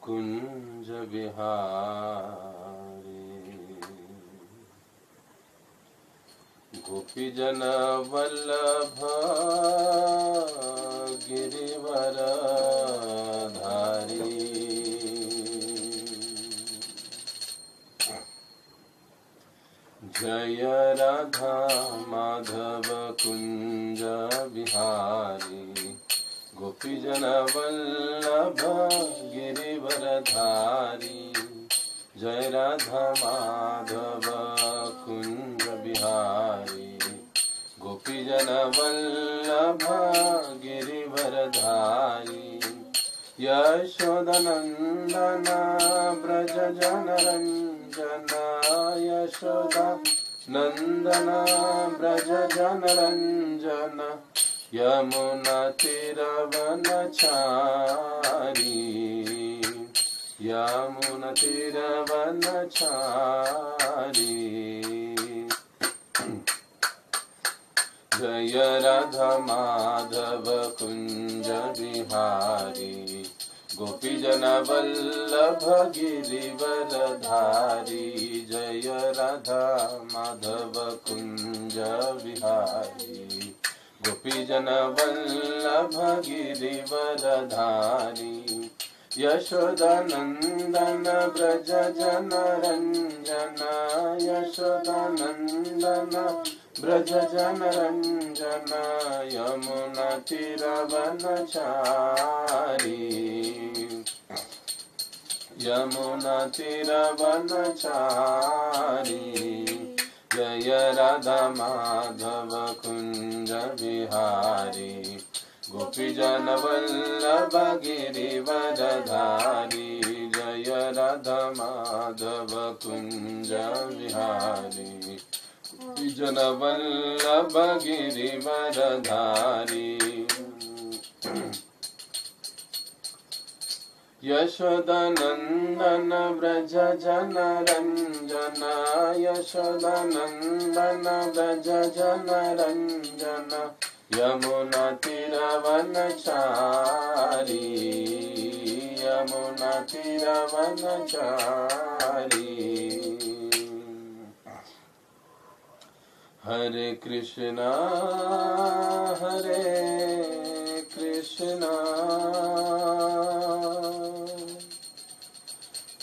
कुंज बिहारी। गोपीजन वल्लभ गिरिवर धारी। जय राधा माधव कुंज बिहारी। गोपीजन वल्लभ गिरिवर धारी। जय राधा माधव कुंज बिहारी। गोपीजन वल्लभ गिरिवर धारी। यशोदनंदन ब्रज जन रंजन। यशोदा नंदन ब्रज जन रंजन। यमुना तीरवनचारी। यमुना तीरवनचारी। जय राधा माधव कुंज बिहारी। गोपीजन वल्लभ गिरिवर धारी। जय राधा माधव कुंज बिहारी। गोपीजन वल्लभ गिरिवर धारी। यशोदानंदन ब्रज जन रंजन। यशोदानंदन ब्रज जन रंजन। यमुना तीरवनचारी। यमुना तीरवनचारी। जय राधा माधव कुंज बिहारी। गोपीजन वल्लभ गिरिवर धारी। जय राधा माधव कुंज बिहारी। गोपीजन वल्लभ गिरिवर धारी। यशोदानंदन ब्रज जन रंजन। यशोदानंदन ब्रज जन रंजन। यमुना तीरवनचारी। यमुना तीरवनचारी। हरे कृष्णा हरे कृष्णा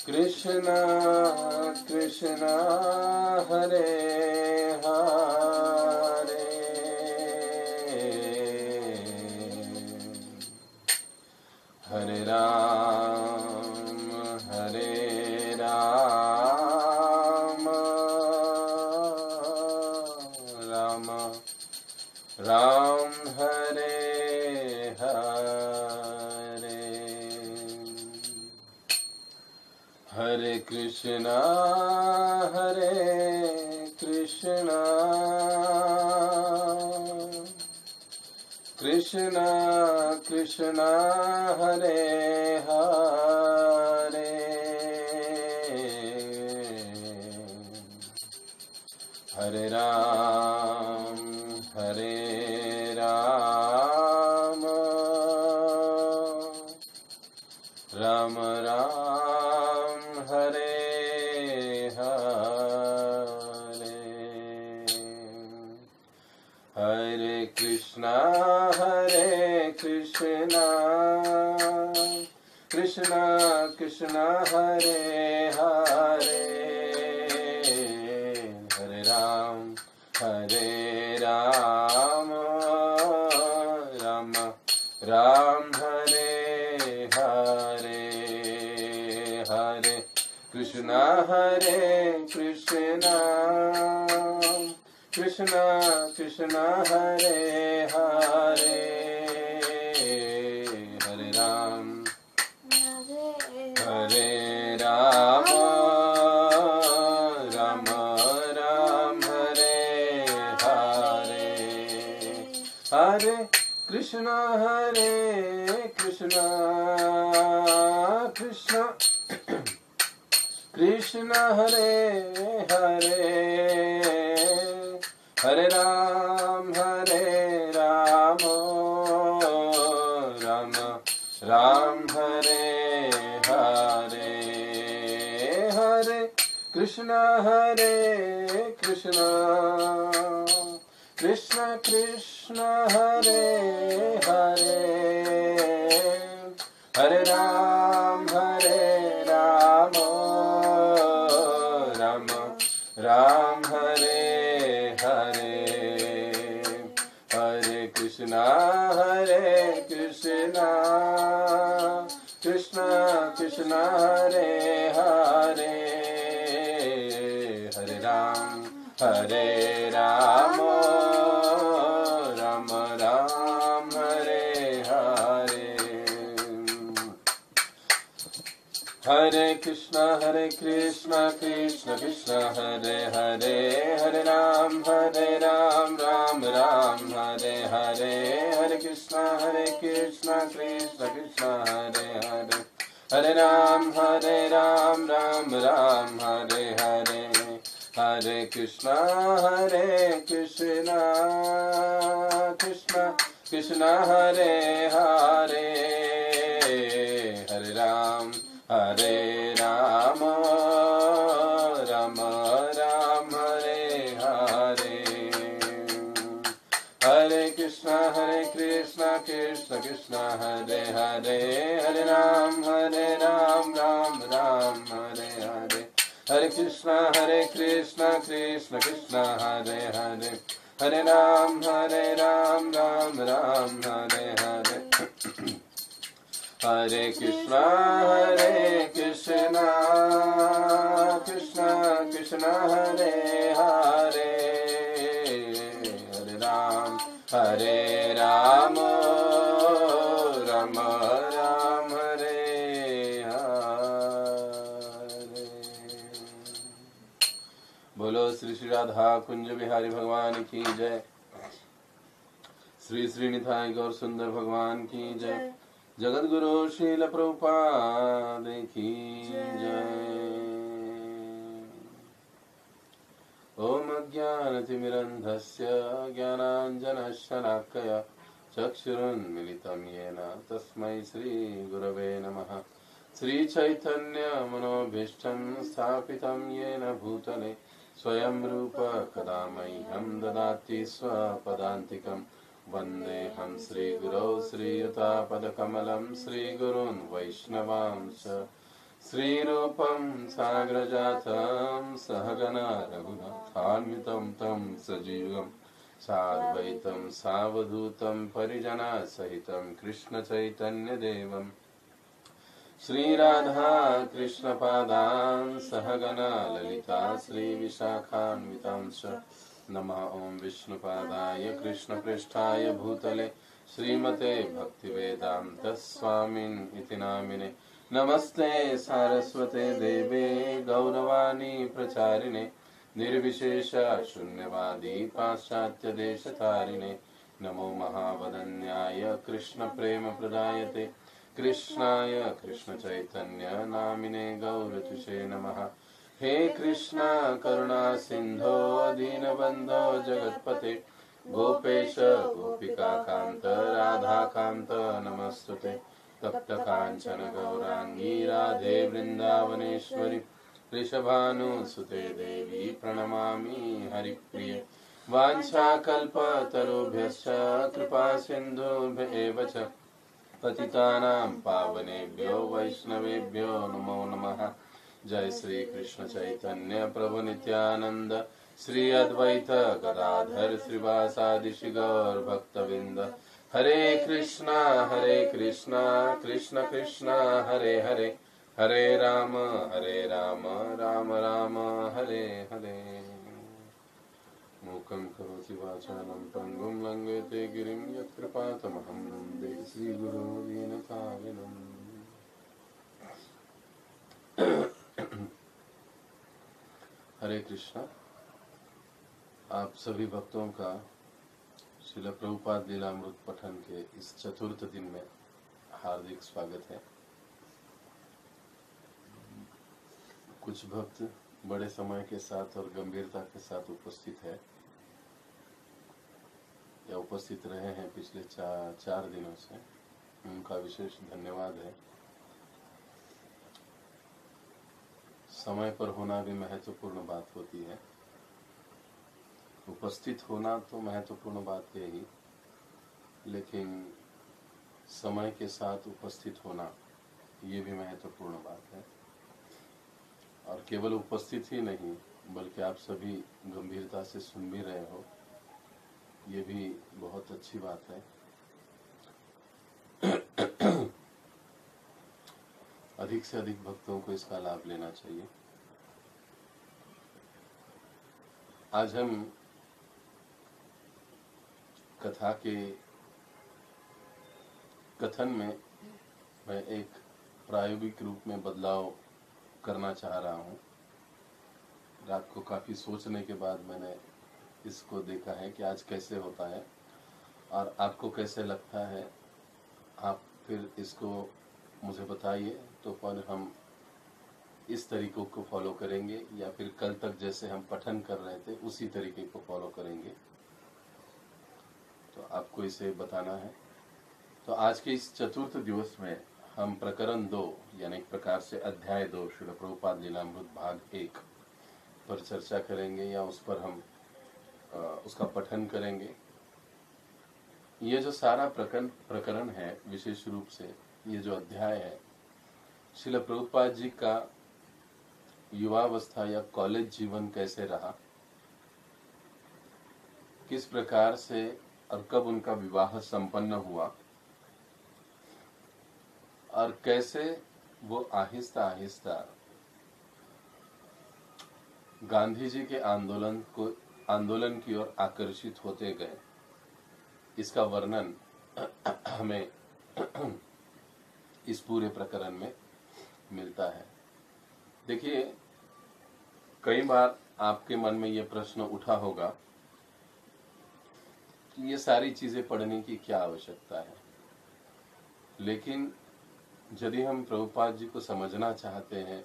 कृष्णा कृष्णा हरे हरे। हरे राम राम राम हरे हरे। हरे कृष्णा हरे कृष्णा कृष्णा कृष्णा हरे हरे। हरे राम राम राम हरे हरे। हरे कृष्णा कृष्णा कृष्णा हरे हरे। हरे राम राम राम हरे हरे। हरे कृष्णा कृष्णा कृष्णा हरे हरे। हरे राम राम राम हरे हरे। हरे कृष्णा कृष्णा कृष्णा हरे हरे। हरे राम राम राम हरे हरे। कृष्ण हरे कृष्ण कृष्ण कृष्ण हरे हरे हरे राम राम राम हरे हरे हरे कृष्ण कृष्ण कृष्ण हरे हरे हरे राम राम राम हरे हरे हरे कृष्ण कृष्ण कृष्ण हरे हरे हरे राम राम राम हरे हरे हरे कृष्ण कृष्ण कृष्ण हरे हरे हरे राम राम राम हरे हरे हरे कृष्ण कृष्ण कृष्ण हरे हरे हरे राम राम राम हरे हरे हरे कृष्ण कृष्ण कृष्ण हरे हरे हरे राम राम राम हरे हरे हरे कृष्ण कृष्ण कृष्ण हरे हरे हरे राम राम राम हरे हरे हरे कृष्ण कृष्ण कृष्ण हरे हरे हरे राम राम राम हरे हरे बोलो श्री श्री राधा कुंज बिहारी भगवान की जय। श्री श्री निताई गौर सुंदर भगवान की जय। जगत गुरु श्रील प्रभुपाद की जय। ओम अज्ञानतिमिरन्धस्य ज्ञानाञ्जनशलाकया चक्षुरुन्मिलितं येन तस्मै श्रीगुरवे नमः। श्रीचैतन्यमनोभीष्टं स्थापितं येन भूतले स्वयं रूप कदा मह्यं ददाति स्वपदान्तिकम्। वन्देऽहं श्रीगुरौ श्रीयुतापदकमलं श्रीगुरून् वैष्णवांश श्रीरूपं साग्रजातं सहगना रघुनाथान्वितं तं सजीवं साद्वैतं सावधूतं परिजनसहितं कृष्णचैतन्यदेवं श्रीराधा कृष्णपादान् सहगना ललिता श्रीविशाखान्वितांश्च नमः। ओं विष्णुपादाय कृष्णपृष्ठाय भूतले श्रीमते भक्तिवेदांत स्वामिन् इति नामिने नमस्ते सारस्वते देवे गौरवाणी प्रचारिणे निर्विशेष शून्यवादी पाश्चात्य देशतारिणे नमो महावदन्याय कृष्ण प्रेम प्रदायते कृष्णाय कृष्ण चैतन्य नामिने गौरतुषे नमः। हे कृष्ण करुणा सिंधो दीनबंधो जगत्पते गोपेश गोपिका कांत राधा कांत नमस्तुते तप्त कांचन गौरांगी राधे वृंदावनेश्वरी वृषभानुसुते देवी प्रणमामि हरिप्रिये वाञ्छाकल्पतरुभ्यश्च कृपा सिन्धुभ्य एव च पतितानां पावनेभ्यो वैष्णवेभ्यो नमो नमः। जय श्री कृष्ण चैतन्य प्रभु नित्यानंद श्री अद्वैत गदाधर श्रीवासादि श्री गौर भक्तविंद। हरे कृष्णा कृष्ण कृष्ण हरे हरे हरे राम राम राम हरे हरे। मूकं करोति वाचालं पङ्गुं लङ्घयते गिरिं यत्कृपातमहं वन्दे श्रीगुरो दीनतारिणम्। हरे कृष्णा। आप सभी भक्तों का श्रील प्रभुपाद लीलामृत पठन के इस चतुर्थ दिन में हार्दिक स्वागत है। कुछ भक्त बड़े समय के साथ और गंभीरता के साथ उपस्थित है या उपस्थित रहे हैं पिछले चार दिनों से, उनका विशेष धन्यवाद है। समय पर होना भी महत्वपूर्ण बात होती है। उपस्थित होना तो महत्वपूर्ण बात है ही, लेकिन समय के साथ उपस्थित होना ये भी महत्वपूर्ण बात है। और केवल उपस्थित ही नहीं, बल्कि आप सभी गंभीरता से सुन भी रहे हो, ये भी बहुत अच्छी बात है। अधिक से अधिक भक्तों को इसका लाभ लेना चाहिए। आज हम कथा के कथन में मैं एक प्रायोगिक रूप में बदलाव करना चाह रहा हूँ। रात को काफ़ी सोचने के बाद मैंने इसको देखा है कि आज कैसे होता है और आपको कैसे लगता है। आप फिर इसको मुझे बताइए, तो फिर हम इस तरीकों को फॉलो करेंगे या फिर कल तक जैसे हम पठन कर रहे थे उसी तरीके को फॉलो करेंगे। तो आपको इसे बताना है। तो आज के इस चतुर्थ दिवस में हम प्रकरण 2 यानी एक प्रकार से अध्याय 2 श्रील प्रभुपाद लीलामृत भाग 1 पर चर्चा करेंगे या उस पर हम उसका पठन करेंगे। ये जो सारा प्रकरण है, विशेष रूप से ये जो अध्याय है, श्रील प्रभुपाद जी का युवावस्था या कॉलेज जीवन कैसे रहा, किस प्रकार से और कब उनका विवाह संपन्न हुआ और कैसे वो आहिस्ता आहिस्ता गांधी जी के आंदोलन की ओर आकर्षित होते गए, इसका वर्णन हमें इस पूरे प्रकरण में मिलता है। देखिए, कई बार आपके मन में ये प्रश्न उठा होगा कि ये सारी चीजें पढ़ने की क्या आवश्यकता है, लेकिन यदि हम प्रभुपाद जी को समझना चाहते हैं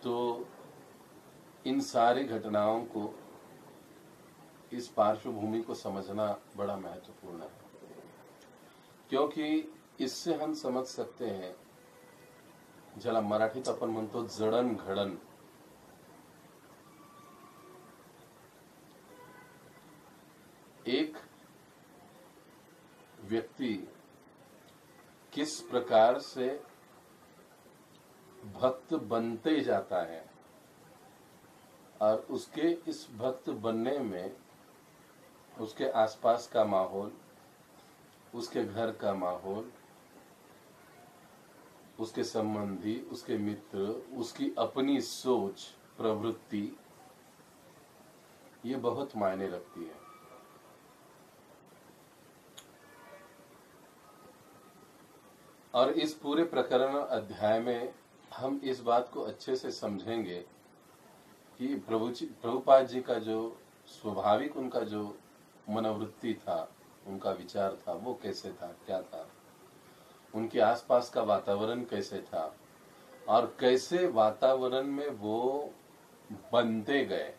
तो इन सारी घटनाओं को, इस पार्श्वभूमि को समझना बड़ा महत्वपूर्ण है, क्योंकि इससे हम समझ सकते हैं, ज्याला मराठीत आपण म्हणतो जडणघडण, एक व्यक्ति किस प्रकार से भक्त बनते जाता है और उसके इस भक्त बनने में उसके आसपास का माहौल, उसके घर का माहौल, उसके संबंधी, उसके मित्र, उसकी अपनी सोच, प्रवृत्ति, ये बहुत मायने रखती है। और इस पूरे प्रकरण अध्याय में हम इस बात को अच्छे से समझेंगे कि प्रभुपाद जी का जो स्वाभाविक उनका जो मनोवृत्ति था, उनका विचार था, वो कैसे था, क्या था, उनके आसपास का वातावरण कैसे था और कैसे वातावरण में वो बनते गए।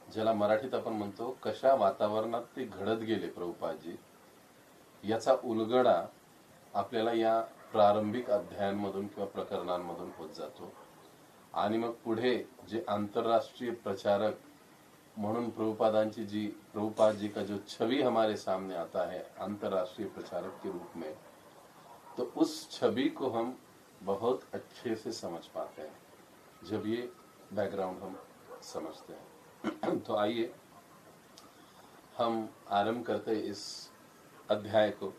ज्याला मराठीत आपण म्हणतो कशा वातावरणात ते घडत गेले प्रभुपाद जी, याचा उलगडा आपल्याला या प्रारंभिक अध्यायांमधून किंवा प्रकरणांमधून होत जातो। आणि मग पुढे जे आंतरराष्ट्रीय प्रचारक म्हणून प्रभुपाद जी का जो छवि हमारे सामने आता है अंतर्राष्ट्रीय प्रचारक के रूप में, तो उस छवि को हम बहुत अच्छे से समझ पाते हैं जब ये बैकग्राउंड हम समझते हैं। तो आइए हम आरंभ करते हैं इस अध्याय को,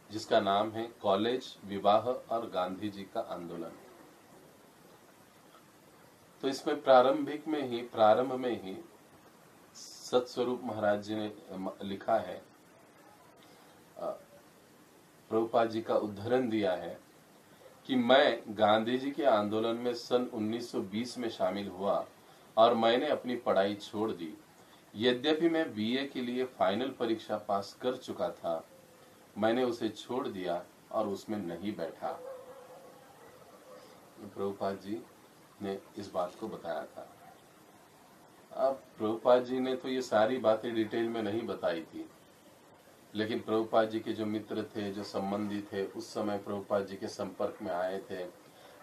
जिसका नाम है कॉलेज, विवाह और गांधी जी का आंदोलन। तो इसमें प्रारंभ में ही सतस्वरूप महाराज जी ने लिखा है, प्रभुपाद जी का उद्धरण दिया है कि मैं गांधी जी के आंदोलन में सन 1920 में शामिल हुआ और मैंने अपनी पढ़ाई छोड़ दी। यद्यपि मैं बीए के लिए फाइनल परीक्षा पास कर चुका था, मैंने उसे छोड़ दिया और उसमें नहीं बैठा। प्रभुपाद जी ने इस बात को बताया था। अब प्रभुपाद जी ने तो ये सारी बातें डिटेल में नहीं बताई थी, लेकिन प्रभुपाद जी के जो मित्र थे, जो संबंधी थे, उस समय प्रभुपाद जी के संपर्क में आए थे।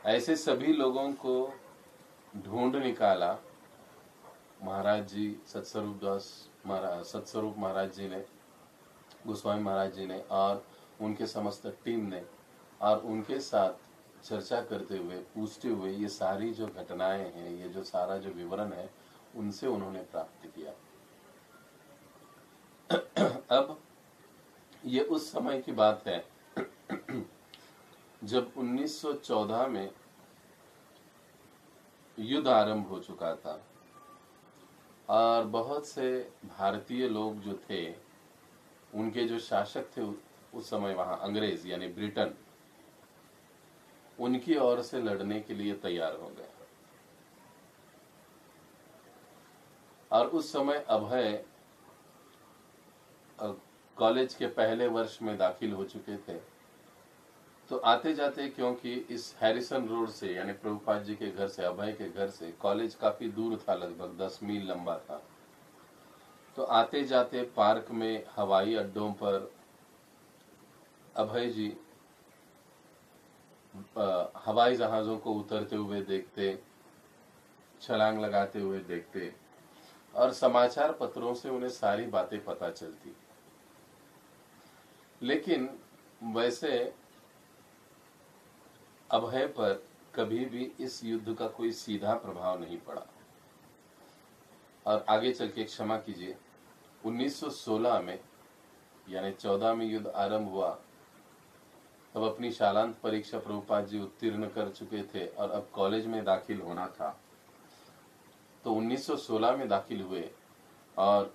ऐसे सभी लोगों को ढूंढ निकाला महाराज जी, सत्स्वरूप महाराज जी ने, गोस्वामी महाराज जी ने और उनके समस्त टीम ने, और उनके साथ चर्चा करते हुए, पूछते हुए ये सारी जो घटनाएं हैं, ये जो सारा जो विवरण है, उनसे उन्होंने प्राप्त किया। अब ये उस समय की बात है जब 1914 में युद्ध आरंभ हो चुका था और बहुत से भारतीय लोग जो थे, उनके जो शासक थे उस समय वहां, अंग्रेज यानी ब्रिटेन, उनकी ओर से लड़ने के लिए तैयार हो गए। और उस समय अभय कॉलेज के पहले वर्ष में दाखिल हो चुके थे। तो आते जाते, क्योंकि इस हैरिसन रोड से यानी प्रभुपाद जी के घर से, अभय के घर से कॉलेज काफी दूर था, लगभग 10 मील लंबा था। तो आते जाते पार्क में, हवाई अड्डों पर अभय जी हवाई जहाजों को उतरते हुए देखते, छलांग लगाते हुए देखते, और समाचार पत्रों से उन्हें सारी बातें पता चलती। लेकिन वैसे अभय पर कभी भी इस युद्ध का कोई सीधा प्रभाव नहीं पड़ा। और आगे चल के, क्षमा कीजिए, 1916 में यानी 14 में युद्ध आरंभ हुआ। तब अपनी शालांत परीक्षा प्रभुपाद जी उत्तीर्ण कर चुके थे और अब कॉलेज में दाखिल होना था। तो 1916 में दाखिल हुए और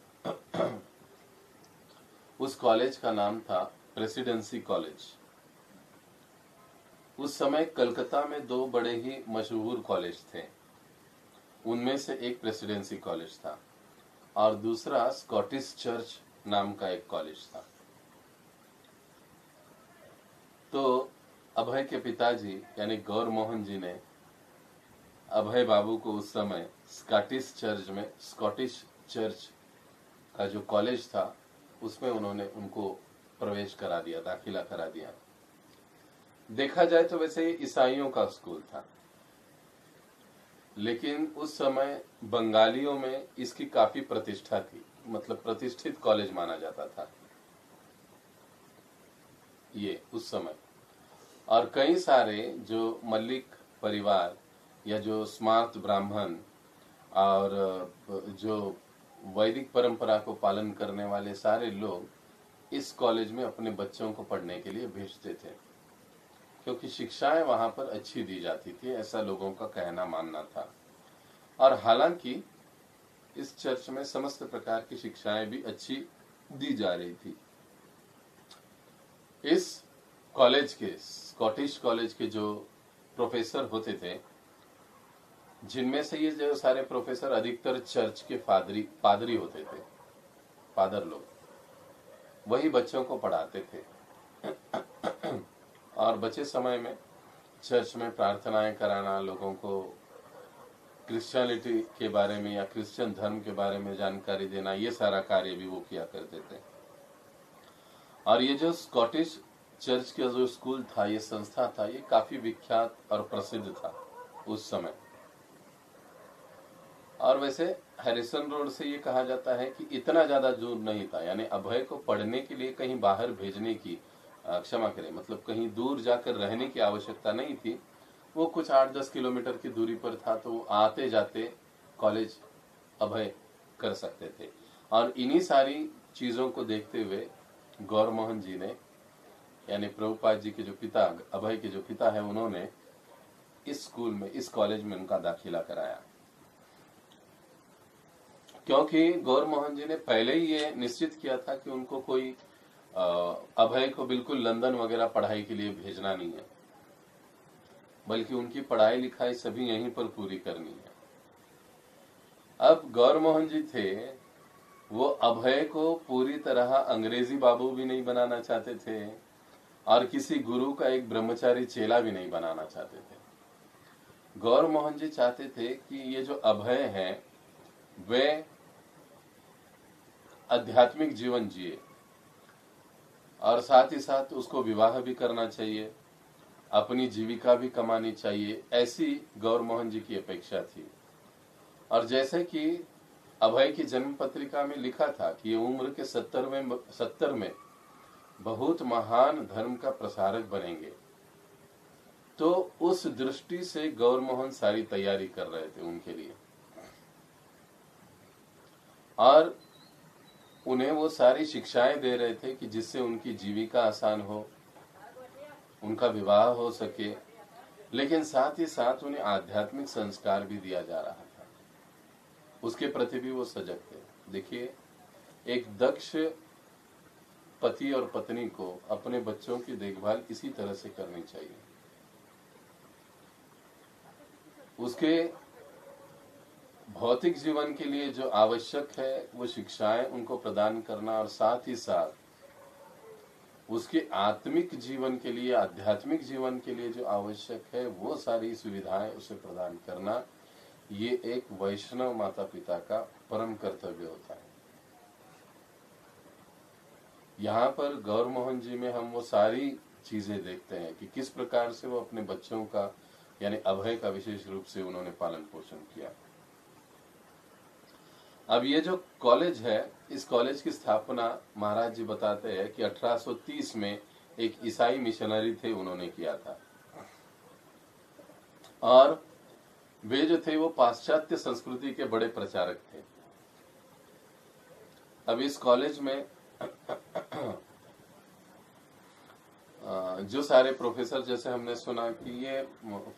उस कॉलेज का नाम था प्रेसिडेंसी कॉलेज। उस समय कलकत्ता में 2 बड़े ही मशहूर कॉलेज थे। उनमें से एक प्रेसिडेंसी कॉलेज था और दूसरा स्कॉटिश चर्च नाम का एक कॉलेज था। तो अभय के पिताजी यानी गौर मोहन जी ने अभय बाबू को उस समय स्कॉटिश चर्च का जो कॉलेज था, उसमें उन्होंने उनको प्रवेश करा दिया, दाखिला करा दिया। देखा जाए तो वैसे ये ईसाइयों का स्कूल था, लेकिन उस समय बंगालियों में इसकी काफी प्रतिष्ठा थी, मतलब प्रतिष्ठित कॉलेज माना जाता था ये उस समय। और कई सारे जो मल्लिक परिवार या जो स्मार्त ब्राह्मण और जो वैदिक परंपरा को पालन करने वाले सारे लोग इस कॉलेज में अपने बच्चों को पढ़ने के लिए भेजते थे, क्योंकि शिक्षाएं वहां पर अच्छी दी जाती थी, ऐसा लोगों का कहना मानना था। और हालांकि इस चर्च में समस्त प्रकार की शिक्षाएं भी अच्छी दी जा रही थी। इस कॉलेज के, स्कॉटिश कॉलेज के जो प्रोफेसर होते थे, जिनमें से ये जो सारे प्रोफेसर अधिकतर चर्च के पादरी होते थे, फादर लोग, वही बच्चों को पढ़ाते थे। और बचे समय में चर्च में प्रार्थनाएं कराना, लोगों को क्रिश्चियनिटी के बारे में या क्रिश्चियन धर्म के बारे में जानकारी देना, ये सारा कार्य भी वो किया करते थे। और ये जो स्कॉटिश चर्च का जो स्कूल था, ये संस्था था, ये काफी विख्यात और प्रसिद्ध था उस समय। और वैसे हैरिसन रोड से ये कहा जाता है कि इतना ज्यादा दूर नहीं था, यानी अभय को पढ़ने के लिए कहीं बाहर भेजने की, क्षमा करें, मतलब कहीं दूर जाकर रहने की आवश्यकता नहीं थी। वो कुछ 8-10 किलोमीटर की दूरी पर था, तो वो आते जाते कॉलेज अभय कर सकते थे। और इन्हीं सारी चीजों को देखते हुए गौर मोहन जी ने, यानी प्रभुपाद जी के जो पिता, अभय के जो पिता है, उन्होंने इस स्कूल में, इस कॉलेज में उनका दाखिला कराया। क्योंकि गौर मोहन जी ने पहले ही ये निश्चित किया था कि उनको कोई अभय को बिल्कुल लंदन वगैरह पढ़ाई के लिए भेजना नहीं है, बल्कि उनकी पढ़ाई लिखाई सभी यहीं पर पूरी करनी है। अब गौर मोहन जी थे, वो अभय को पूरी तरह अंग्रेजी बाबू भी नहीं बनाना चाहते थे और किसी गुरु का एक ब्रह्मचारी चेला भी नहीं बनाना चाहते थे। गौर मोहन जी चाहते थे कि ये जो अभय है वे आध्यात्मिक जीवन जिए, और साथ ही साथ उसको विवाह भी करना चाहिए, अपनी जीविका भी कमानी चाहिए, ऐसी गौर मोहन जी की अपेक्षा थी। और जैसे कि अभय की जन्म पत्रिका में लिखा था कि ये उम्र के 70 में बहुत महान धर्म का प्रसारक बनेंगे, तो उस दृष्टि से गौर मोहन सारी तैयारी कर रहे थे उनके लिए, और उन्हें वो सारी शिक्षाएं दे रहे थे कि जिससे उनकी जीविका आसान हो, उनका विवाह हो सके, लेकिन साथ ही साथ उन्हें आध्यात्मिक संस्कार भी दिया जा रहा था, उसके प्रति भी वो सजग थे। देखिए, एक दक्ष पति और पत्नी को अपने बच्चों की देखभाल इसी तरह से करनी चाहिए। उसके भौतिक जीवन के लिए जो आवश्यक है वो शिक्षाएं उनको प्रदान करना, और साथ ही साथ उसके आत्मिक जीवन के लिए, आध्यात्मिक जीवन के लिए जो आवश्यक है वो सारी सुविधाएं उसे प्रदान करना, ये एक वैष्णव माता पिता का परम कर्तव्य होता है। यहाँ पर गौर मोहन जी में हम वो सारी चीजें देखते हैं कि किस प्रकार से वो अपने बच्चों का, यानी अभय का विशेष रूप से उन्होंने पालन पोषण किया। अब ये जो कॉलेज है, इस कॉलेज की स्थापना महाराज जी बताते हैं कि 1830 में एक ईसाई मिशनरी थे, उन्होंने किया था, और वे जो थे वो पाश्चात्य संस्कृति के बड़े प्रचारक थे। अब इस कॉलेज में जो सारे प्रोफेसर, जैसे हमने सुना कि ये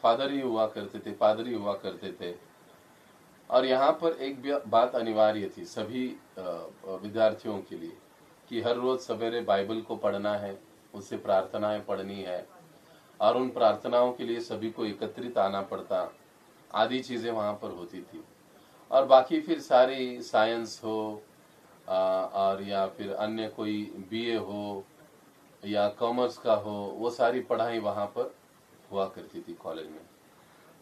फादर ही हुआ करते थे, पादरी हुआ करते थे, और यहाँ पर एक बात अनिवार्य थी सभी विद्यार्थियों के लिए कि हर रोज सवेरे बाइबल को पढ़ना है, उससे प्रार्थनाएं पढ़नी है, और उन प्रार्थनाओं के लिए सभी को एकत्रित आना पड़ता, आदि चीजें वहां पर होती थी। और बाकी फिर सारी साइंस हो और या फिर अन्य कोई बीए हो या कॉमर्स का हो, वो सारी पढ़ाई वहां पर हुआ करती थी कॉलेज में।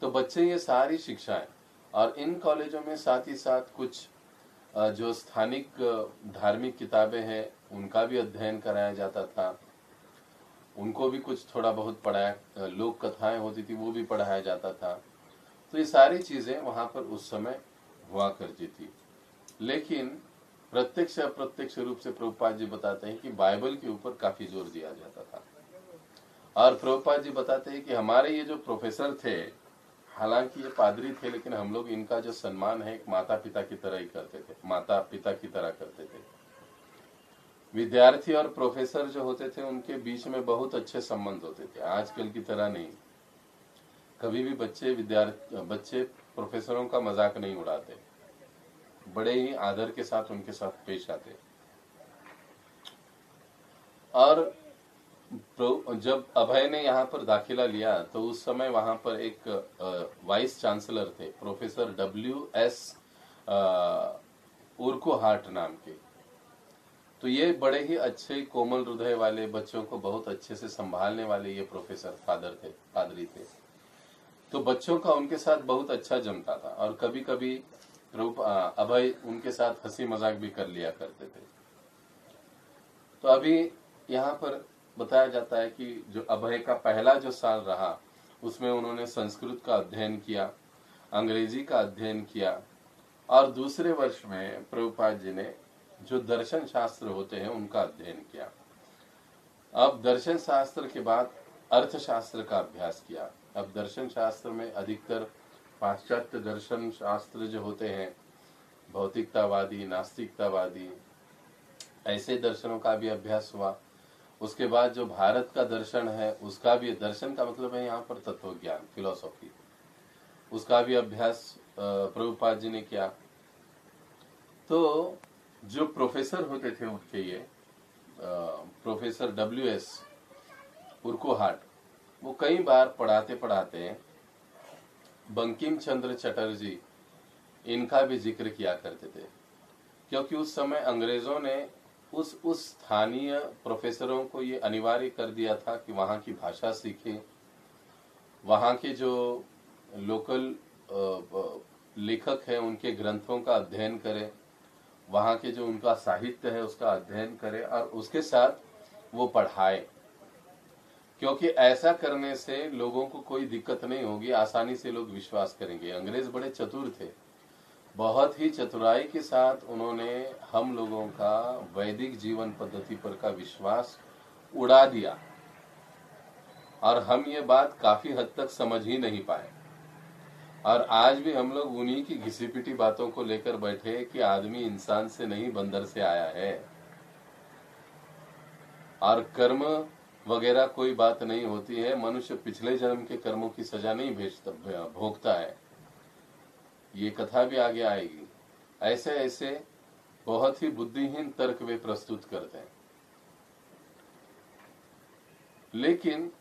तो बच्चे ये सारी शिक्षाएं, और इन कॉलेजों में साथ ही साथ कुछ जो स्थानिक धार्मिक किताबें हैं उनका भी अध्ययन कराया जाता था, उनको भी कुछ थोड़ा बहुत पढ़ाया, लोक कथाएं होती थी वो भी पढ़ाया जाता था। तो ये सारी चीजें वहां पर उस समय हुआ करती थी। लेकिन प्रत्यक्ष अप्रत्यक्ष रूप से प्रभुपाद जी बताते हैं कि बाइबल के ऊपर काफी जोर दिया जाता था, और प्रभुपाद जी बताते हैं कि हमारे ये जो प्रोफेसर थे, हालांकि ये पादरी थे, लेकिन हम लोग इनका जो सम्मान है एक माता पिता की तरह ही करते थे, माता पिता की तरह करते थे। विद्यार्थी और प्रोफेसर जो होते थे उनके बीच में बहुत अच्छे संबंध होते थे, आजकल की तरह नहीं। कभी भी बच्चे प्रोफेसरों का मजाक नहीं उड़ाते, बड़े ही आदर के साथ उनके साथ पेश आते। और जब अभय ने यहाँ पर दाखिला लिया तो उस समय वहां पर एक वाइस चांसलर थे, प्रोफेसर WS उर्कोहार्ट नाम के। तो ये बड़े ही अच्छे कोमल हृदय वाले, बच्चों को बहुत अच्छे से संभालने वाले ये प्रोफेसर फादर थे, पादरी थे। तो बच्चों का उनके साथ बहुत अच्छा जमता था, और कभी कभी अभय उनके साथ हंसी मजाक भी कर लिया करते थे। तो अभी यहाँ पर बताया जाता है कि जो अभय का पहला जो साल रहा उसमें उन्होंने संस्कृत का अध्ययन किया, अंग्रेजी का अध्ययन किया, और दूसरे वर्ष में प्रभुपाद जी ने जो दर्शन शास्त्र होते हैं उनका अध्ययन किया। अब दर्शन शास्त्र के बाद अर्थशास्त्र का अभ्यास किया। अब दर्शन शास्त्र में अधिकतर पाश्चात्य दर्शन शास्त्र जो होते हैं, भौतिकतावादी, नास्तिकतावादी, ऐसे दर्शनों का भी अभ्यास हुआ। उसके बाद जो भारत का दर्शन है उसका भी, दर्शन का मतलब है यहाँ पर तत्व ज्ञान, फिलोसॉफी, उसका भी अभ्यास प्रभुपाद जी ने किया। तो जो प्रोफेसर होते थे उनके, ये प्रोफेसर WS उर्कोहार्ट, वो कई बार पढ़ाते पढ़ाते बंकिम चंद्र चटर्जी इनका भी जिक्र किया करते थे, क्योंकि उस समय अंग्रेजों ने उस स्थानीय प्रोफेसरों को ये अनिवार्य कर दिया था कि वहाँ की भाषा सीखें, वहाँ के जो लोकल लेखक हैं उनके ग्रंथों का अध्ययन करें, वहाँ के जो उनका साहित्य है उसका अध्ययन करें, और उसके साथ वो पढ़ाए, क्योंकि ऐसा करने से लोगों को कोई दिक्कत नहीं होगी, आसानी से लोग विश्वास करेंगे। अंग्रेज बड़े चतुर थे, बहुत ही चतुराई के साथ उन्होंने हम लोगों का वैदिक जीवन पद्धति पर का विश्वास उड़ा दिया, और हम ये बात काफी हद तक समझ ही नहीं पाए। और आज भी हम लोग उन्हीं की घिसी पिटी बातों को लेकर बैठे कि आदमी इंसान से नहीं बंदर से आया है, और कर्म वगैरह कोई बात नहीं होती है। मनुष्य पिछले जन्म के कर्मों की सजा नहीं भोगता है। ये कथा भी आगे आएगी। ऐसे ऐसे बहुत ही बुद्धिहीन तर्क वे प्रस्तुत करते हैं। लेकिन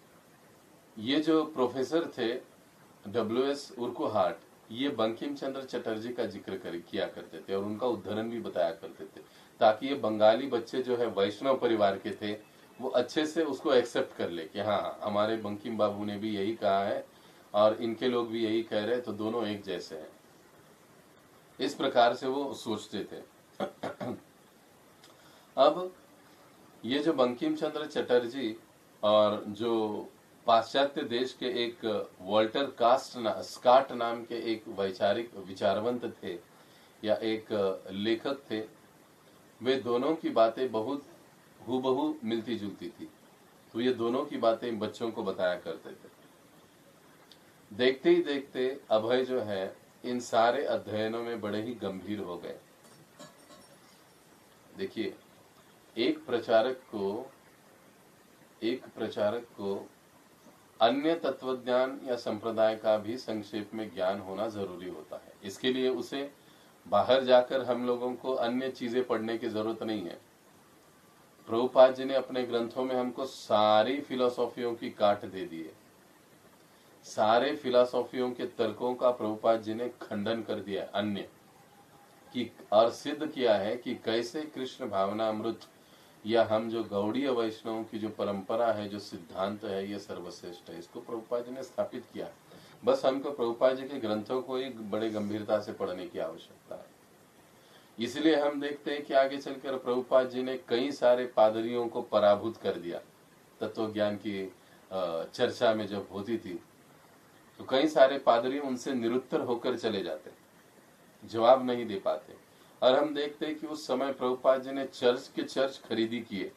ये जो प्रोफेसर थे WS उर्कुहार्ट, ये बंकिम चंद्र चटर्जी का जिक्र किया करते थे और उनका उद्धरण भी बताया करते थे, ताकि ये बंगाली बच्चे जो है वैष्णव परिवार के थे वो अच्छे से उसको एक्सेप्ट कर ले कि हाँ हमारे बंकिम बाबू ने भी यही कहा है और इनके लोग भी यही कह रहे हैं, तो दोनों एक जैसे हैं। इस प्रकार से वो सोचते थे। अब ये जो बंकिम चंद्र चटर्जी और जो पाश्चात्य देश के एक वॉल्टर स्कॉट नाम के एक वैचारिक विचारवंत थे या एक लेखक थे, वे दोनों की बातें बहुत हूबहू मिलती जुलती थी। तो ये दोनों की बातें बच्चों को बताया करते थे। देखते ही देखते अभय जो है इन सारे अध्ययनों में बड़े ही गंभीर हो गए। देखिए, एक प्रचारक को अन्य तत्वज्ञान या संप्रदाय का भी संक्षेप में ज्ञान होना जरूरी होता है। इसके लिए उसे बाहर जाकर हम लोगों को अन्य चीजें पढ़ने की जरूरत नहीं है। प्रभुपाद जी ने अपने ग्रंथों में हमको सारी फिलॉसफियों की काट दे दी है। सारे फिलॉसफियों के तर्कों का प्रभुपाद जी ने खंडन कर दिया अन्य कि, और सिद्ध किया है कि कैसे कृष्ण भावनामृत या हम जो गौड़ीय वैष्णवों की जो परंपरा है, जो सिद्धांत है, ये सर्वश्रेष्ठ है। इसको प्रभुपाद जी ने स्थापित किया। बस हमको प्रभुपाद जी के ग्रंथों को ही बड़े गंभीरता से पढ़ने की आवश्यकता है। इसलिए हम देखते हैं कि आगे चलकर प्रभुपाद जी ने कई सारे पादरियों को पराभूत कर दिया। तत्व ज्ञान की चर्चा में जब होती थी तो कई सारे पादरी उनसे निरुत्तर होकर चले जाते, जवाब नहीं दे पाते। और हम देखते हैं कि उस समय प्रभुपाद जी ने चर्च खरीदी किए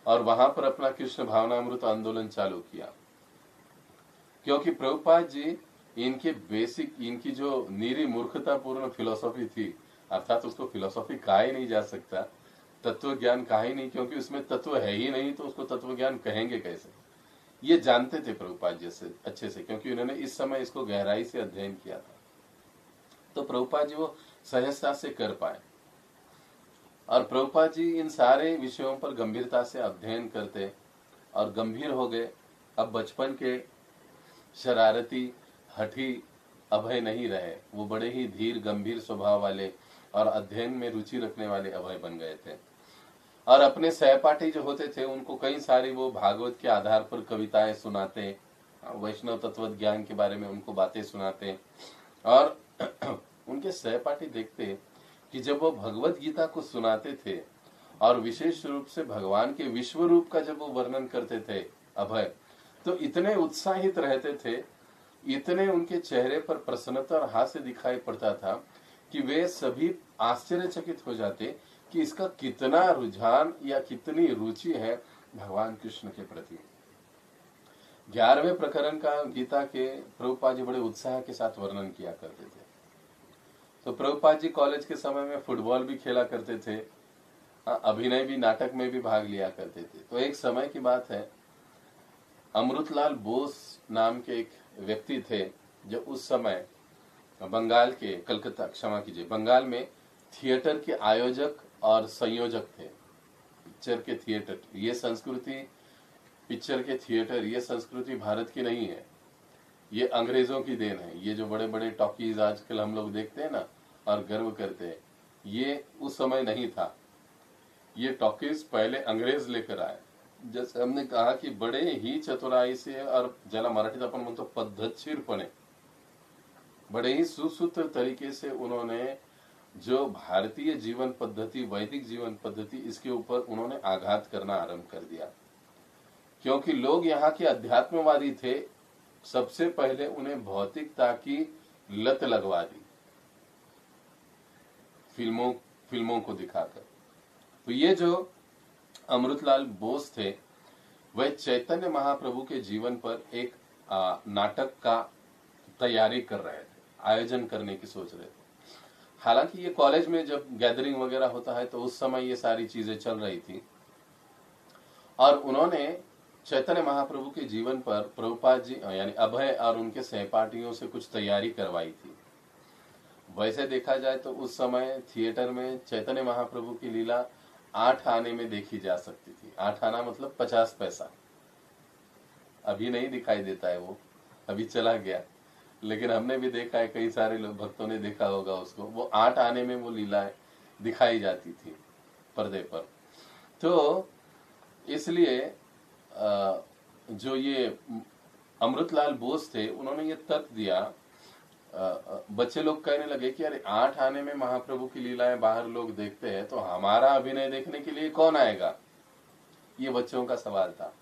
और वहां पर अपना कृष्ण भावनामृत आंदोलन चालू किया, क्योंकि प्रभुपाद जी इनकी जो नीरी मूर्खतापूर्ण फिलोसॉफी थी, अर्थात उसको फिलोसॉफी कहा ही नहीं जा सकता, तत्व ज्ञान कहा ही नहीं, क्योंकि उसमें तत्व है ही नहीं, तो उसको तत्व ज्ञान कहेंगे कैसे। ये जानते थे प्रभुपाद जी से अच्छे से, क्योंकि उन्होंने इस समय इसको गहराई से अध्ययन किया था। तो प्रभुपाद जी वो सहजता से कर पाए। और प्रभुपाद जी इन सारे विषयों पर गंभीरता से अध्ययन करते और गंभीर हो गए। अब बचपन के शरारती हठी अभय नहीं रहे, वो बड़े ही धीर गंभीर स्वभाव वाले और अध्ययन में रुचि रखने वाले अभय बन गए थे। और अपने सहपाठी जो होते थे उनको कई सारी वो भागवत के आधार पर कविताएं सुनाते, वैष्णव तत्व ज्ञान के बारे में उनको बातें सुनाते। और उनके सहपाठी देखते कि जब वो भगवत गीता को सुनाते थे और विशेष रूप से भगवान के विश्व रूप का जब वो वर्णन करते थे अभय, तो इतने उत्साहित रहते थे, इतने उनके चेहरे पर प्रसन्नता और हास्य दिखाई पड़ता था कि वे सभी आश्चर्यचकित हो जाते कि इसका कितना रुझान या कितनी रुचि है भगवान कृष्ण के प्रति। 11वें प्रकरण का गीता के प्रभुपाद जी बड़े उत्साह के साथ वर्णन किया करते थे। तो प्रभुपाद जी कॉलेज के समय में फुटबॉल भी खेला करते थे, अभिनय भी, नाटक में भी भाग लिया करते थे। तो एक समय की बात है, अमृतलाल बोस नाम के एक व्यक्ति थे जो उस समय बंगाल के बंगाल में थिएटर के आयोजक और संयोजक थे। पिक्चर के थिएटर, ये संस्कृति, पिक्चर के थिएटर, ये संस्कृति भारत की नहीं है, ये अंग्रेजों की देन है। ये जो बड़े बड़े टॉकीज आजकल हम लोग देखते हैं ना और गर्व करते हैं, ये उस समय नहीं था। ये टॉकीज पहले अंग्रेज लेकर आए। जैसे हमने कहा कि बड़े ही चतुराई से और ज्याला मराठीत आपण म्हणतो पद्धतशीरपणे, बड़े ही सुसूत्र तरीके से उन्होंने जो भारतीय जीवन पद्धति, वैदिक जीवन पद्धति, इसके ऊपर उन्होंने आघात करना आरंभ कर दिया। क्योंकि लोग यहाँ के अध्यात्मवादी थे, सबसे पहले उन्हें भौतिकता की लत लगवा दी फिल्मों को दिखाकर। तो ये जो अमृतलाल बोस थे, वह चैतन्य महाप्रभु के जीवन पर एक नाटक का तैयारी कर रहे थे, आयोजन करने की सोच रहे थे। हालांकि ये कॉलेज में जब गैदरिंग वगैरह होता है तो उस समय ये सारी चीजें चल रही थी, और उन्होंने चैतन्य महाप्रभु के जीवन पर प्रभुपाद जी यानी अभय और उनके सहपाठियों से कुछ तैयारी करवाई थी। वैसे देखा जाए तो उस समय थिएटर में चैतन्य महाप्रभु की लीला 8 आने में देखी जा सकती थी। 8 आना मतलब 50 पैसा। अभी नहीं दिखाई देता है, वो अभी चला गया, लेकिन हमने भी देखा है, कई सारे लोग भक्तों ने देखा होगा उसको। वो 8 आने में वो लीलाएं दिखाई जाती थी पर्दे पर। तो इसलिए जो ये अमृतलाल बोस थे, उन्होंने ये तर्क दिया। बच्चे लोग कहने लगे कि अरे 8 आने में महाप्रभु की लीलाएं बाहर लोग देखते हैं, तो हमारा अभिनय देखने के लिए कौन आएगा? ये बच्चों का सवाल था।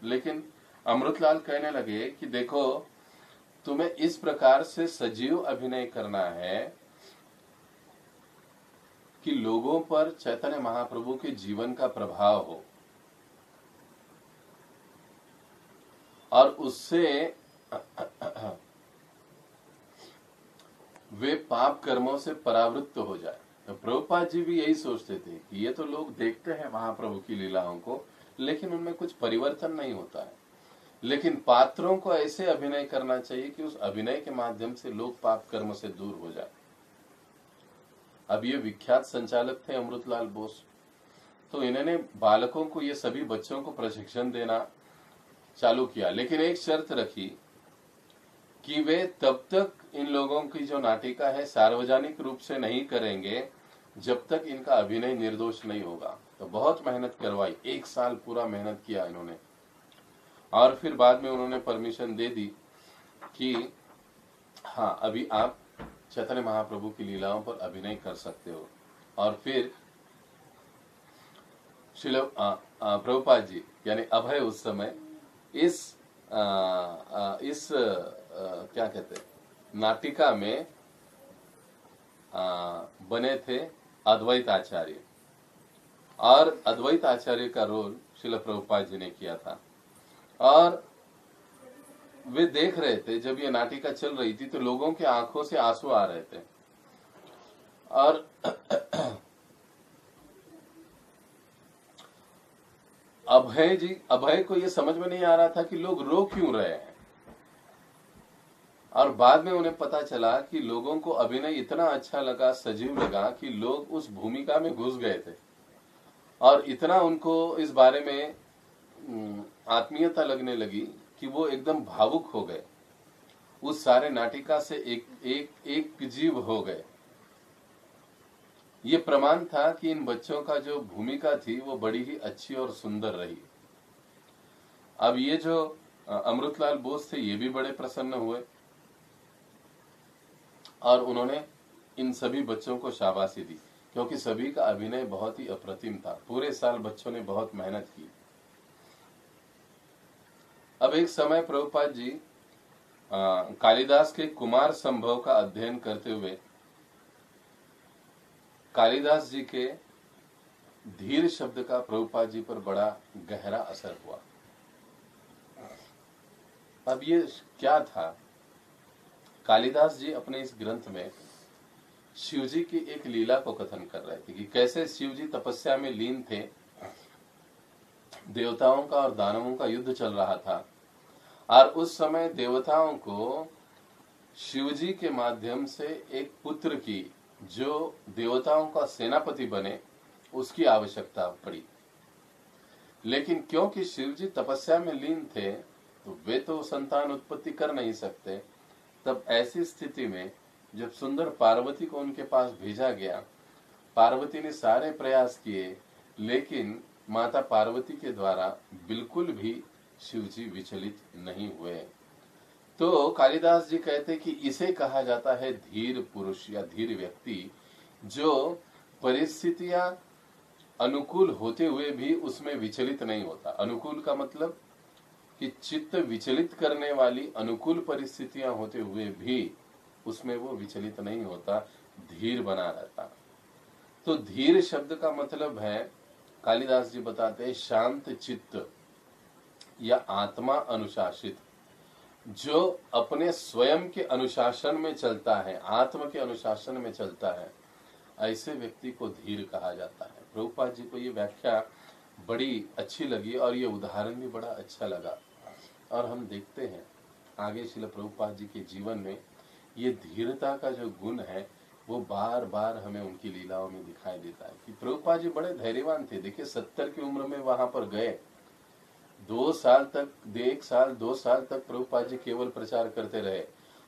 लेकिन अमृतलाल कहने लगे कि देखो, तुम्हें इस प्रकार से सजीव अभिनय करना है कि लोगों पर चैतन्य महाप्रभु के जीवन का प्रभाव हो और उससे वे पाप कर्मों से परावृत्त हो जाए। तो प्रभुपाद जी भी यही सोचते थे कि ये तो लोग देखते हैं महाप्रभु की लीलाओं को, लेकिन उनमें कुछ परिवर्तन नहीं होता है। लेकिन पात्रों को ऐसे अभिनय करना चाहिए कि उस अभिनय के माध्यम से लोग पाप कर्म से दूर हो जाए। अब ये विख्यात संचालक थे अमृतलाल बोस, तो इन्होंने बालकों को, ये सभी बच्चों को प्रशिक्षण देना चालू किया, लेकिन एक शर्त रखी कि वे तब तक इन लोगों की जो नाटिका है सार्वजनिक रूप से नहीं करेंगे जब तक इनका अभिनय निर्दोष नहीं होगा। तो बहुत मेहनत करवाई, 1 साल पूरा मेहनत किया इन्होंने, और फिर बाद में उन्होंने परमिशन दे दी कि हाँ, अभी आप चैतन्य महाप्रभु की लीलाओं पर अभिनय कर सकते हो। और फिर श्रील प्रभुपाद जी यानी अभय उस समय इस क्या कहते हैं, नाटिका में बने थे अद्वैत आचार्य, और अद्वैत आचार्य का रोल श्रील प्रभुपाद जी ने किया था। और वे देख रहे थे, जब ये नाटिका चल रही थी तो लोगों के आंखों से आंसू आ रहे थे, और अभय को ये समझ में नहीं आ रहा था कि लोग रो क्यों रहे हैं। और बाद में उन्हें पता चला कि लोगों को अभिनय इतना अच्छा लगा, सजीव लगा, कि लोग उस भूमिका में घुस गए थे, और इतना उनको इस बारे में आत्मीयता लगने लगी कि वो एकदम भावुक हो गए, उस सारे नाटिका से एक जीव हो गए। ये प्रमाण था कि इन बच्चों का जो भूमिका थी वो बड़ी ही अच्छी और सुंदर रही। अब ये जो अमृतलाल बोस थे, ये भी बड़े प्रसन्न हुए, और उन्होंने इन सभी बच्चों को शाबाशी दी, क्योंकि सभी का अभिनय बहुत ही अप्रतिम था। पूरे साल बच्चों ने बहुत मेहनत की। अब एक समय प्रभुपाद जी कालिदास के कुमार संभव का अध्ययन करते हुए कालिदास जी के धीर शब्द का प्रभुपाद जी पर बड़ा गहरा असर हुआ। अब ये क्या था? कालिदास जी अपने इस ग्रंथ में शिवजी की एक लीला को कथन कर रहे थे कि कैसे शिवजी तपस्या में लीन थे, देवताओं का और दानवों का युद्ध चल रहा था, और उस समय देवताओं को शिवजी के माध्यम से एक पुत्र की, जो देवताओं का सेनापति बने, उसकी आवश्यकता पड़ी। लेकिन क्योंकि शिवजी तपस्या में लीन थे तो वे तो संतान उत्पत्ति कर नहीं सकते। तब ऐसी स्थिति में जब सुंदर पार्वती को उनके पास भेजा गया, पार्वती ने सारे प्रयास किए, लेकिन माता पार्वती के द्वारा बिल्कुल भी शिवजी विचलित नहीं हुए। तो कालिदास जी कहते कि इसे कहा जाता है धीर पुरुष या धीर व्यक्ति, जो परिस्थितियां अनुकूल होते हुए भी उसमें विचलित नहीं होता। अनुकूल का मतलब कि चित्त विचलित करने वाली अनुकूल परिस्थितियां होते हुए भी उसमें वो विचलित नहीं होता, धीर बना रहता। तो धीर शब्द का मतलब है, कालिदास जी बताते हैं, शांत चित्त या आत्मा अनुशासित, जो अपने स्वयं के अनुशासन में चलता है, आत्म के अनुशासन में चलता है, ऐसे व्यक्ति को धीर कहा जाता है। प्रभुपाद जी को ये व्याख्या बड़ी अच्छी लगी और ये उदाहरण भी बड़ा अच्छा लगा। और हम देखते हैं आगे श्रील प्रभुपाद जी के जीवन में ये धीरता का जो गुण है वो बार बार हमें उनकी लीलाओं में दिखाई देता है कि प्रभुपाद जी बड़े धैर्यवान थे। देखिए 70 की उम्र में वहां पर गए, 1 साल तक प्रभुपाद जी केवल प्रचार करते रहे।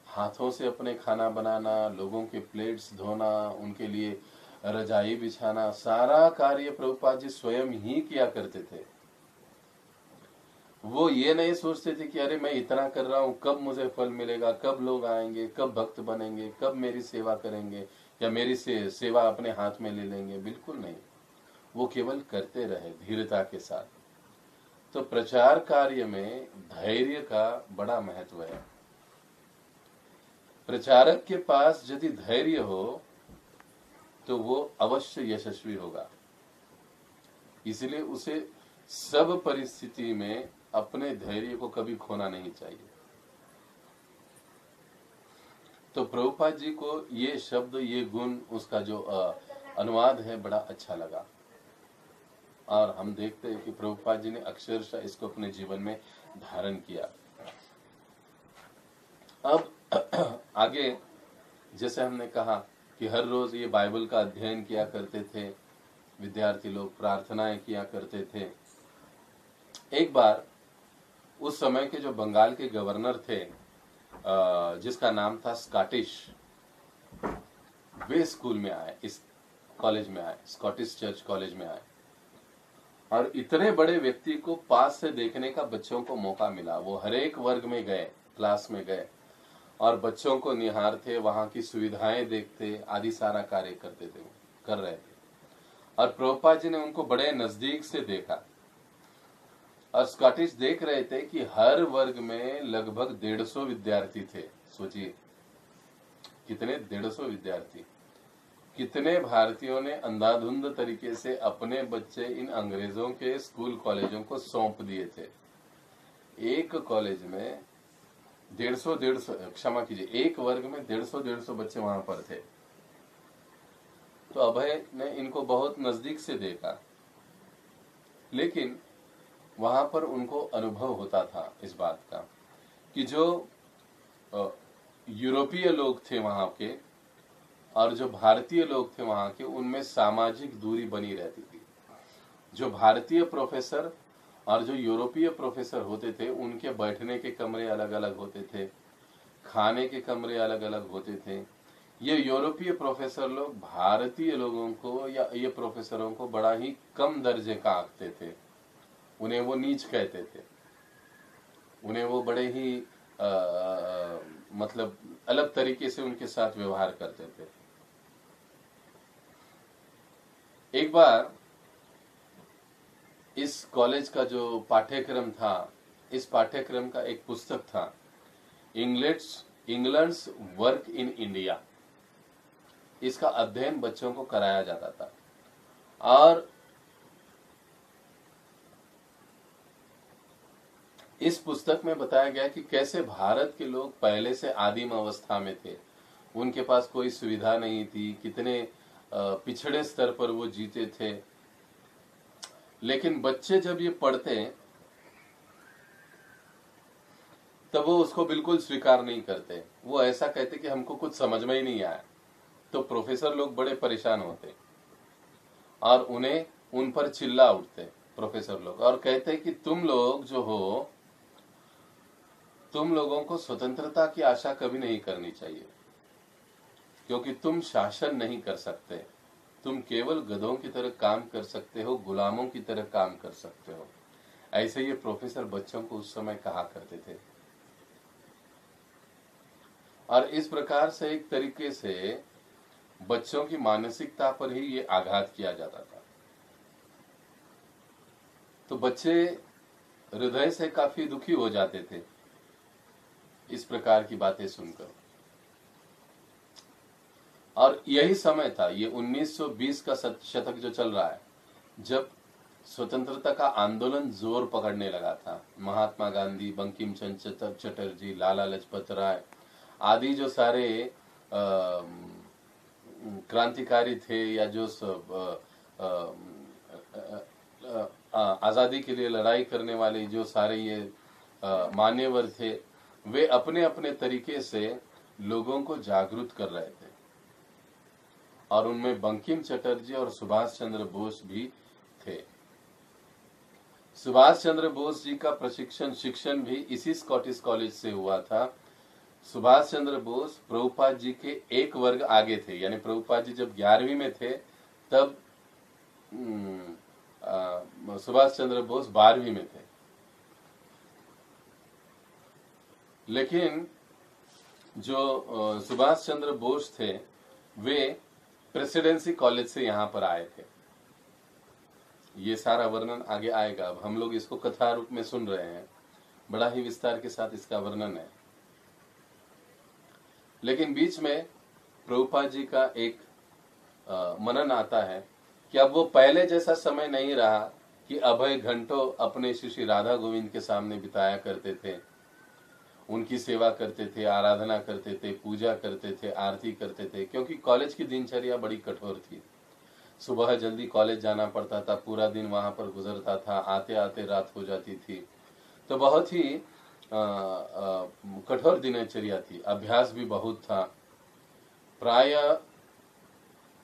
हाथों से अपने खाना बनाना, लोगों के प्लेट्स धोना, उनके लिए रजाई बिछाना, सारा कार्य प्रभुपाद जी स्वयं ही किया करते थे। वो ये नहीं सोचते थे कि अरे मैं इतना कर रहा हूं, कब मुझे फल मिलेगा, कब लोग आएंगे, कब भक्त बनेंगे, कब मेरी सेवा करेंगे या मेरी सेवा अपने हाथ में ले लेंगे। बिल्कुल नहीं, वो केवल करते रहे धीरता के साथ। तो प्रचार कार्य में धैर्य का बड़ा महत्व है। प्रचारक के पास यदि धैर्य हो तो वो अवश्य यशस्वी होगा। इसलिए उसे सब परिस्थिति में अपने धैर्य को कभी खोना नहीं चाहिए। तो प्रभुपाद जी को ये शब्द, ये गुण, उसका जो अनुवाद है बड़ा अच्छा लगा। और हम देखते हैं कि प्रभुपाद जी ने अक्षरशः इसको अपने जीवन में धारण किया। अब आगे जैसे हमने कहा कि हर रोज ये बाइबल का अध्ययन किया करते थे, विद्यार्थी लोग प्रार्थनाएं किया करते थे। एक बार उस समय के जो बंगाल के गवर्नर थे, जिसका नाम था स्कॉटिश, वे स्कूल में आए, इस कॉलेज में आए, स्कॉटिश चर्च कॉलेज में आए। और इतने बड़े व्यक्ति को पास से देखने का बच्चों को मौका मिला। वो हर एक वर्ग में गए, क्लास में गए और बच्चों को निहारते, वहां की सुविधाएं देखते, आदि सारा कार्य कर रहे थे। और प्रभुपाद जी ने उनको बड़े नजदीक से देखा और स्कॉटिश देख रहे थे कि हर वर्ग में लगभग 150 विद्यार्थी थे। सोचिए कितने, 150 विद्यार्थी। कितने भारतीयों ने अंधाधुंध तरीके से अपने बच्चे इन अंग्रेजों के स्कूल कॉलेजों को सौंप दिए थे। एक कॉलेज में 150 क्षमा कीजिए, एक वर्ग में 150 बच्चे वहां पर थे। तो अभय ने इनको बहुत नजदीक से देखा, लेकिन वहां पर उनको अनुभव होता था इस बात का कि जो यूरोपीय लोग थे वहां के और जो भारतीय लोग थे वहां के, उनमें सामाजिक दूरी बनी रहती थी। जो भारतीय प्रोफेसर और जो यूरोपीय प्रोफेसर होते थे, उनके बैठने के कमरे अलग अलग होते थे, खाने के कमरे अलग अलग होते थे। ये यूरोपीय प्रोफेसर लोग भारतीय लोगों को या ये प्रोफेसरों को बड़ा ही कम दर्जे का आंकते थे, उन्हें वो नीच कहते थे, उन्हें वो बड़े ही मतलब अलग तरीके से उनके साथ व्यवहार करते थे। एक बार इस कॉलेज का जो पाठ्यक्रम था, इस पाठ्यक्रम का एक पुस्तक था, इंग्लैंड्स वर्क इन इंडिया। इसका अध्ययन बच्चों को कराया जाता था और इस पुस्तक में बताया गया कि कैसे भारत के लोग पहले से आदिम अवस्था में थे, उनके पास कोई सुविधा नहीं थी, कितने पिछड़े स्तर पर वो जीते थे। लेकिन बच्चे जब ये पढ़ते तब वो उसको बिल्कुल स्वीकार नहीं करते। वो ऐसा कहते कि हमको कुछ समझ में ही नहीं आया। तो प्रोफेसर लोग बड़े परेशान होते और उन्हें उन पर चिल्ला उठते प्रोफेसर लोग और कहते कि तुम लोग जो हो, तुम लोगों को स्वतंत्रता की आशा कभी नहीं करनी चाहिए, क्योंकि तुम शासन नहीं कर सकते, तुम केवल गधों की तरह काम कर सकते हो, गुलामों की तरह काम कर सकते हो। ऐसे ये प्रोफेसर बच्चों को उस समय कहा करते थे। और इस प्रकार से एक तरीके से बच्चों की मानसिकता पर ही ये आघात किया जाता था। तो बच्चे हृदय से काफी दुखी हो जाते थे इस प्रकार की बातें सुनकर। और यही समय था, ये 1920 का शतक जो चल रहा है, जब स्वतंत्रता का आंदोलन जोर पकड़ने लगा था। महात्मा गांधी, बंकिम चंद्र चटर्जी, लाला लाजपत राय आदि जो सारे क्रांतिकारी थे, या जो आजादी के लिए लड़ाई करने वाले जो सारे ये मान्यवर थे, वे अपने अपने तरीके से लोगों को जागरूक कर रहे थे। और उनमें बंकिम चटर्जी और सुभाष चंद्र बोस भी थे। सुभाष चंद्र बोस जी का शिक्षण भी इसी स्कॉटिश कॉलेज से हुआ था। सुभाष चंद्र बोस प्रभुपाद जी के एक वर्ग आगे थे, यानी प्रभुपाद जी जब 11वीं में थे तब सुभाष चंद्र बोस 12वीं में थे। लेकिन जो सुभाष चंद्र बोस थे वे प्रेसिडेंसी कॉलेज से यहां पर आए थे। ये सारा वर्णन आगे आएगा, अब हम लोग इसको कथा रूप में सुन रहे हैं, बड़ा ही विस्तार के साथ इसका वर्णन है। लेकिन बीच में प्रभुपाद जी का एक मनन आता है कि अब वो पहले जैसा समय नहीं रहा कि अभय घंटों अपने श्री राधा गोविंद के सामने बिताया करते थे, उनकी सेवा करते थे, आराधना करते थे, पूजा करते थे, आरती करते थे, क्योंकि कॉलेज की दिनचर्या बड़ी कठोर थी। सुबह जल्दी कॉलेज जाना पड़ता था, पूरा दिन वहां पर गुजरता था, आते आते रात हो जाती थी। तो बहुत ही कठोर दिनचर्या थी, अभ्यास भी बहुत था। प्राय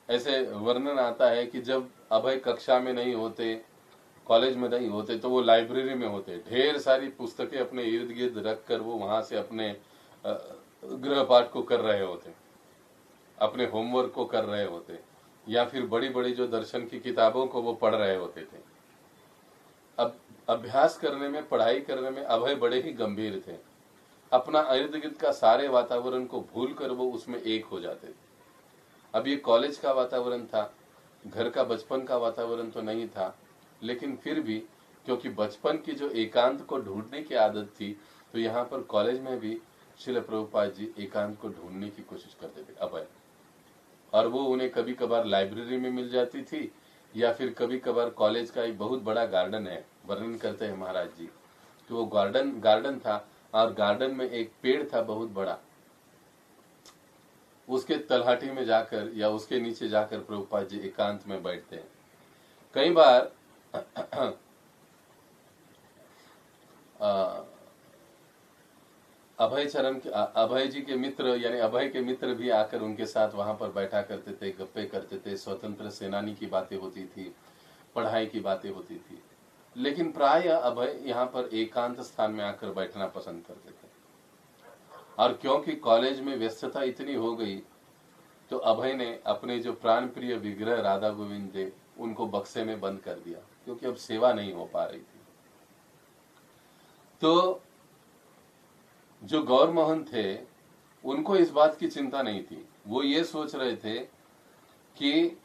ऐसे वर्णन आता है कि जब अभय कक्षा में नहीं होते, कॉलेज में नहीं होते, तो वो लाइब्रेरी में होते, ढेर सारी पुस्तकें अपने इर्द गिर्द रख कर वो वहां से अपने गृह पाठ को कर रहे होते, अपने होमवर्क को कर रहे होते, या फिर बड़ी बड़ी जो दर्शन की किताबों को वो पढ़ रहे होते थे। अब अभ्यास करने में, पढ़ाई करने में अभय बड़े ही गंभीर थे। अपना इर्द गिर्द का सारे वातावरण को भूल कर वो उसमें एक हो जाते थे। अब ये कॉलेज का वातावरण था, घर का बचपन का वातावरण तो नहीं था, लेकिन फिर भी क्योंकि बचपन की जो एकांत को ढूंढने की आदत थी, तो यहाँ पर कॉलेज में भी श्रील प्रभुपाद जी एकांत को ढूंढने की कोशिश करते थे अभय। और वो उन्हें कभी कभार लाइब्रेरी में मिल जाती थी, या फिर कभी कभार कॉलेज का एक बहुत बड़ा गार्डन है, वर्णन करते हैं महाराज जी कि वो गार्डन था, और गार्डन में एक पेड़ था बहुत बड़ा, उसके तलहटी में जाकर या उसके नीचे जाकर प्रभुपाद जी एकांत में बैठते हैं। कई बार अभय जी के मित्र, यानी अभय के मित्र भी आकर उनके साथ वहां पर बैठा करते थे, गप्पे करते थे, स्वतंत्र सेनानी की बातें होती थी, पढ़ाई की बातें होती थी। लेकिन प्राय अभय यहाँ पर एकांत स्थान में आकर बैठना पसंद करते थे। और क्योंकि कॉलेज में व्यस्तता इतनी हो गई, तो अभय ने अपने जो प्राण प्रिय विग्रह राधा गोविंद थे उनको बक्से में बंद कर दिया, क्योंकि अब सेवा नहीं हो पा रही थी। तो जो गौर मोहन थे उनको इस बात की चिंता नहीं थी। वो ये सोच रहे थे कि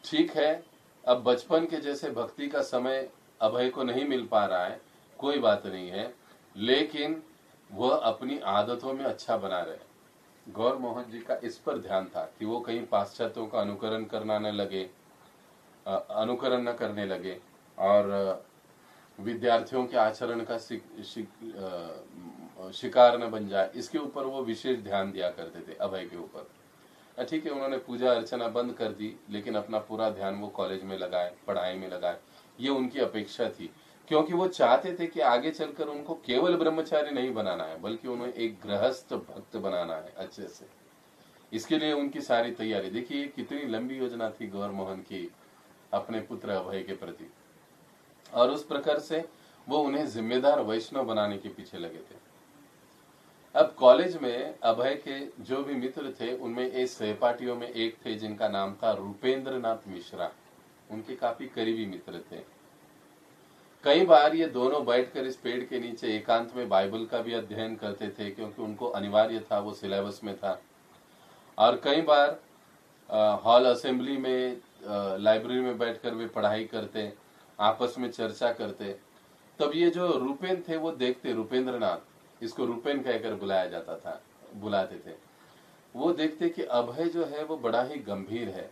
ठीक है, अब बचपन के जैसे भक्ति का समय अभय को नहीं मिल पा रहा है, कोई बात नहीं है, लेकिन वह अपनी आदतों में अच्छा बना रहे। गौर मोहन जी का इस पर ध्यान था कि वो कहीं पाश्चात्यों का अनुकरण न करने लगे और विद्यार्थियों के आचरण का शिकार न बन जाए। इसके ऊपर वो विशेष ध्यान दिया करते थे अभय के ऊपर। ठीक है, उन्होंने पूजा अर्चना बंद कर दी, लेकिन अपना पूरा ध्यान वो कॉलेज में लगाए, पढ़ाई में लगाए, ये उनकी अपेक्षा थी। क्योंकि वो चाहते थे कि आगे चलकर उनको केवल ब्रह्मचारी नहीं बनाना है, बल्कि उन्हें एक गृहस्थ भक्त बनाना है अच्छे से। इसके लिए उनकी सारी तैयारी, देखिए कितनी लंबी योजना थी गौर मोहन की अपने पुत्र अभय के प्रति। और उस प्रकार से वो उन्हें जिम्मेदार वैष्णव बनाने के पीछे लगे थे। अब कॉलेज में अभय के जो भी मित्र थे उनमें एक सहपाठियों में एक थे जिनका नाम था रूपेंद्र नाथ मिश्रा। उनके काफी करीबी मित्र थे। कई बार ये दोनों बैठकर इस पेड़ के नीचे एकांत में बाइबल का भी अध्ययन करते थे, क्योंकि उनको अनिवार्य था, वो सिलेबस में था। और कई बार हॉल असेंबली में, लाइब्रेरी में बैठकर वे पढ़ाई करते, आपस में चर्चा करते। तब ये जो रूपेन थे वो देखते, रूपेंद्रनाथ, इसको रूपेन कहकर बुलाया जाता था, बुलाते थे, वो देखते कि अभय जो है वो बड़ा ही गंभीर है,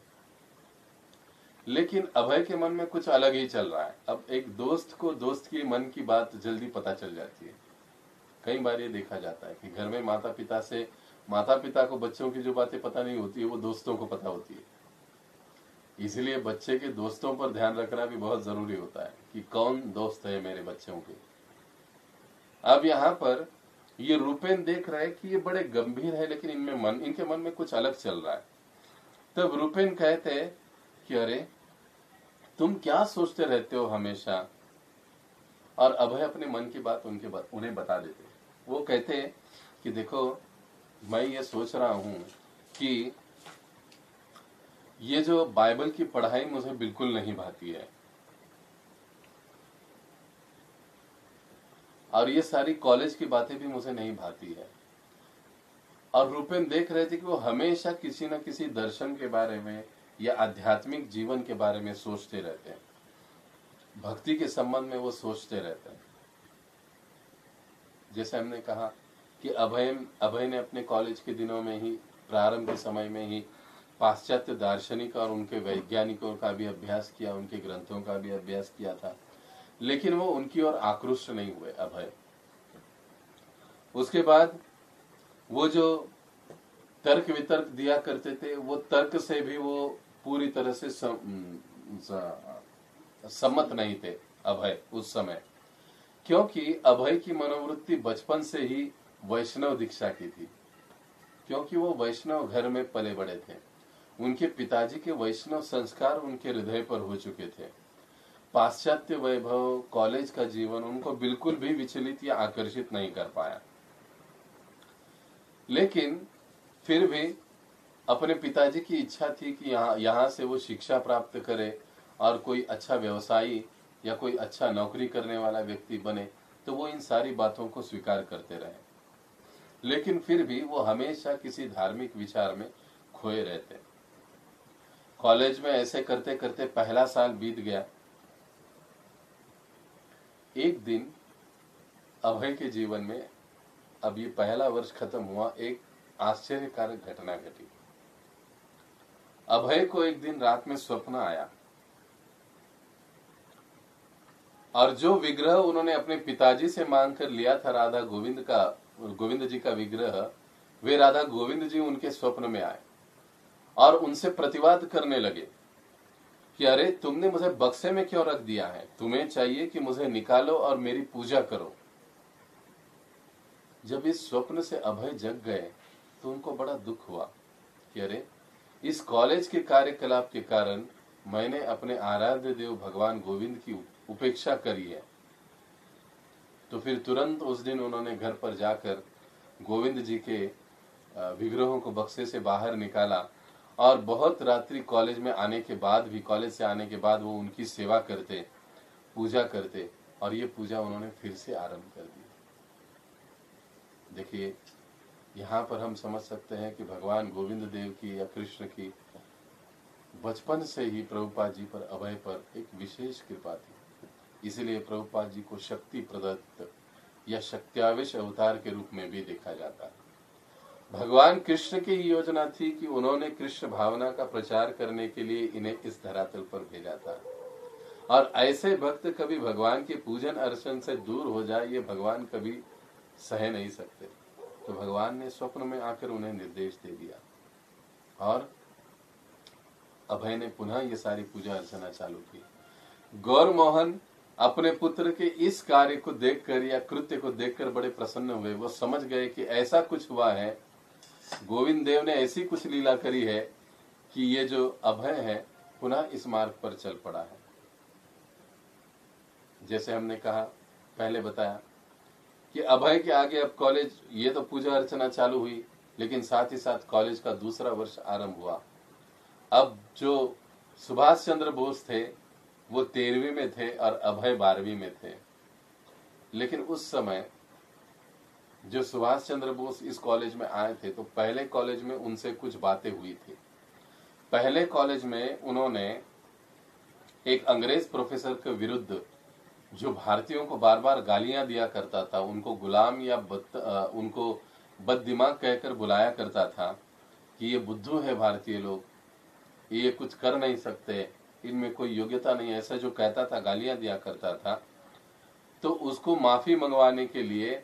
लेकिन अभय के मन में कुछ अलग ही चल रहा है। अब एक दोस्त को दोस्त की मन की बात जल्दी पता चल जाती है। कई बार ये देखा जाता है कि घर में माता पिता को बच्चों की जो बातें पता नहीं होती है वो दोस्तों को पता होती है। इसलिए बच्चे के दोस्तों पर ध्यान रखना भी बहुत जरूरी होता है कि कौन दोस्त है मेरे बच्चों के। अब यहाँ पर ये रूपेन देख रहे हैं कि ये बड़े गंभीर है, लेकिन इनके मन में कुछ अलग चल रहा है। तब रूपेन कहते हैं कि अरे तुम क्या सोचते रहते हो हमेशा, और अभय अपने मन की बात उन्हें बता देते। वो कहते हैं कि देखो, मैं ये सोच रहा हूं कि ये जो बाइबल की पढ़ाई मुझे बिल्कुल नहीं भाती है, और ये सारी कॉलेज की बातें भी मुझे नहीं भाती है। और रूपेन देख रहे थे कि वो हमेशा किसी न किसी दर्शन के बारे में या आध्यात्मिक जीवन के बारे में सोचते रहते हैं, भक्ति के संबंध में वो सोचते रहते हैं। जैसे हमने कहा कि अभय ने अपने कॉलेज के दिनों में ही, प्रारंभ के समय में ही पाश्चात्य दार्शनिक और उनके वैज्ञानिकों का भी अभ्यास किया, उनके ग्रंथों का भी अभ्यास किया था, लेकिन वो उनकी ओर आकृष्ट नहीं हुए अभय। उसके बाद वो जो तर्क वितर्क दिया करते थे, वो तर्क से भी वो पूरी तरह से सम्मत नहीं थे अभय उस समय, क्योंकि अभय की मनोवृत्ति बचपन से ही वैष्णव दीक्षा की थी, क्योंकि वो वैष्णव घर में पले बड़े थे। उनके पिताजी के वैष्णव संस्कार उनके हृदय पर हो चुके थे। पाश्चात्य वैभव, कॉलेज का जीवन उनको बिल्कुल भी विचलित या आकर्षित नहीं कर पाया। लेकिन फिर भी अपने पिताजी की इच्छा थी कि यहाँ से वो शिक्षा प्राप्त करे और कोई अच्छा व्यवसायी या कोई अच्छा नौकरी करने वाला व्यक्ति बने, तो वो इन सारी बातों को स्वीकार करते रहे। लेकिन फिर भी वो हमेशा किसी धार्मिक विचार में खोए रहते। कॉलेज में ऐसे करते करते पहला साल बीत गया। एक दिन अभय के जीवन में, अब ये पहला वर्ष खत्म हुआ, एक आश्चर्यकारक घटना घटी। अभय को एक दिन रात में स्वप्न आया, और जो विग्रह उन्होंने अपने पिताजी से मांग कर लिया था, राधा गोविंद जी का विग्रह, वे राधा गोविंद जी उनके स्वप्न में आए और उनसे प्रतिवाद करने लगे कि अरे तुमने मुझे बक्से में क्यों रख दिया है, तुम्हें चाहिए कि मुझे निकालो और मेरी पूजा करो। जब इस स्वप्न से अभय जग गए तो उनको बड़ा दुख हुआ कि अरे इस कॉलेज के कार्यकलाप के कारण मैंने अपने आराध्य देव भगवान गोविंद की उपेक्षा करी है। तो फिर तुरंत उस दिन उन्होंने घर पर जाकर गोविंद जी के विग्रहों को बक्से से बाहर निकाला, और बहुत रात्रि कॉलेज में आने के बाद भी, कॉलेज से आने के बाद वो उनकी सेवा करते, पूजा करते, और ये पूजा उन्होंने फिर से आरंभ कर दी। देखिए, यहाँ पर हम समझ सकते हैं कि भगवान गोविंद देव की या कृष्ण की बचपन से ही प्रभुपाद जी पर, अभय पर एक विशेष कृपा थी। इसलिए प्रभुपाद जी को शक्ति प्रदत्त या शक्त्यावेश अवतार के रूप में भी देखा जाता है। भगवान कृष्ण की योजना थी कि उन्होंने कृष्ण भावना का प्रचार करने के लिए इन्हें इस धरातल पर भेजा था, और ऐसे भक्त कभी भगवान के पूजन अर्चन से दूर हो जाए, ये भगवान कभी सह नहीं सकते। तो भगवान ने स्वप्न में आकर उन्हें निर्देश दे दिया, और अभय ने पुनः ये सारी पूजा अर्चना चालू की। गौर मोहन अपने पुत्र के इस कार्य को देखकर या कृत्य को देखकर बड़े प्रसन्न हुए। वो समझ गए कि ऐसा कुछ हुआ है, गोविंद देव ने ऐसी कुछ लीला करी है कि ये जो अभय है पुनः इस मार्ग पर चल पड़ा है। जैसे हमने कहा, पहले बताया कि अभय के आगे अब कॉलेज, ये तो पूजा अर्चना चालू हुई, लेकिन साथ ही साथ कॉलेज का दूसरा वर्ष आरंभ हुआ। अब जो सुभाष चंद्र बोस थे वो 13वीं में थे और अभय 12वीं में थे। लेकिन उस समय जो सुभाष चंद्र बोस इस कॉलेज में आए थे, तो पहले कॉलेज में उनसे कुछ बातें हुई थी। पहले कॉलेज में उन्होंने एक अंग्रेज प्रोफेसर के विरुद्ध, जो भारतीयों को बार बार गालियां दिया करता था, उनको गुलाम या उनको बददिमाग कहकर बुलाया करता था कि ये बुद्धू है भारतीय लोग, ये कुछ कर नहीं सकते, इनमें कोई योग्यता नहीं है, ऐसा जो कहता था, गालियां दिया करता था। तो उसको माफी मंगवाने के लिए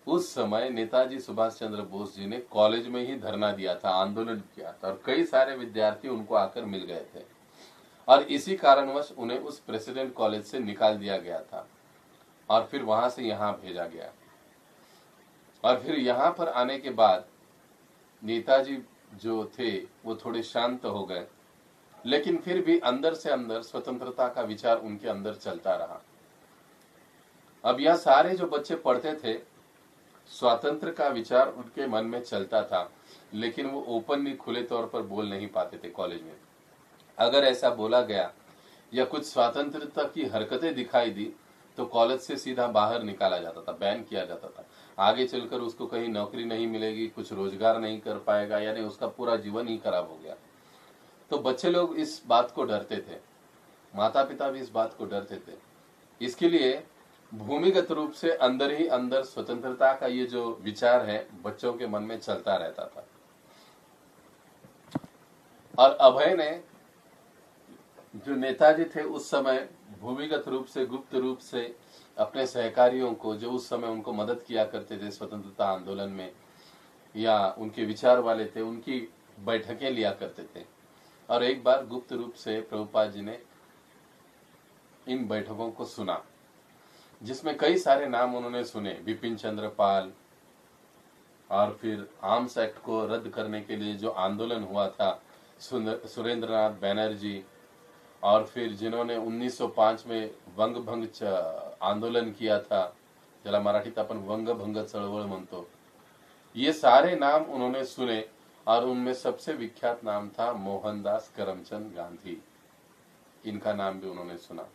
उस समय नेताजी सुभाष चंद्र बोस जी ने कॉलेज में ही धरना दिया था, आंदोलन किया था, और कई सारे विद्यार्थी उनको आकर मिल गए थे, और इसी कारणवश उन्हें उस प्रेसिडेंट कॉलेज से निकाल दिया गया था और फिर वहां से यहां भेजा गया। और फिर यहां पर आने के बाद नेताजी जो थे वो थोड़े शांत हो गए, लेकिन फिर भी अंदर से अंदर स्वतंत्रता का विचार उनके अंदर चलता रहा। अब यह सारे जो बच्चे पढ़ते थे, स्वातंत्र का विचार उनके मन में चलता था, लेकिन वो ओपनली खुले तौर पर बोल नहीं पाते थे कॉलेज में। अगर ऐसा बोला गया या कुछ स्वतंत्रता की हरकतें दिखाई दी तो कॉलेज से सीधा बाहर निकाला जाता था, बैन किया जाता था। आगे चलकर उसको कहीं नौकरी नहीं मिलेगी, कुछ रोजगार नहीं कर पाएगा, यानी उसका पूरा जीवन ही खराब हो गया। तो बच्चे लोग इस बात को डरते थे, माता पिता भी इस बात को डरते थे। इसके लिए भूमिगत रूप से अंदर ही अंदर स्वतंत्रता का ये जो विचार है बच्चों के मन में चलता रहता था। और अभय ने, जो नेताजी थे उस समय, भूमिगत रूप से, गुप्त रूप से अपने सहकारियों को, जो उस समय उनको मदद किया करते थे स्वतंत्रता आंदोलन में या उनके विचार वाले थे, उनकी बैठकें लिया करते थे। और एक बार गुप्त रूप से प्रभुपाद जी ने इन बैठकों को सुना, जिसमें कई सारे नाम उन्होंने सुने, बिपिन चंद्र पाल, और फिर आर्म्स एक्ट को रद्द करने के लिए जो आंदोलन हुआ था, सुरेंद्रनाथ बैनर्जी, और फिर जिन्होंने 1905 में वंगभंग आंदोलन किया था, ज्याला मराठीत आपण वंगभंग चळवळ म्हणतो, ये सारे नाम उन्होंने सुने। और उनमें सबसे विख्यात नाम था मोहनदास करमचंद गांधी, इनका नाम भी उन्होंने सुना।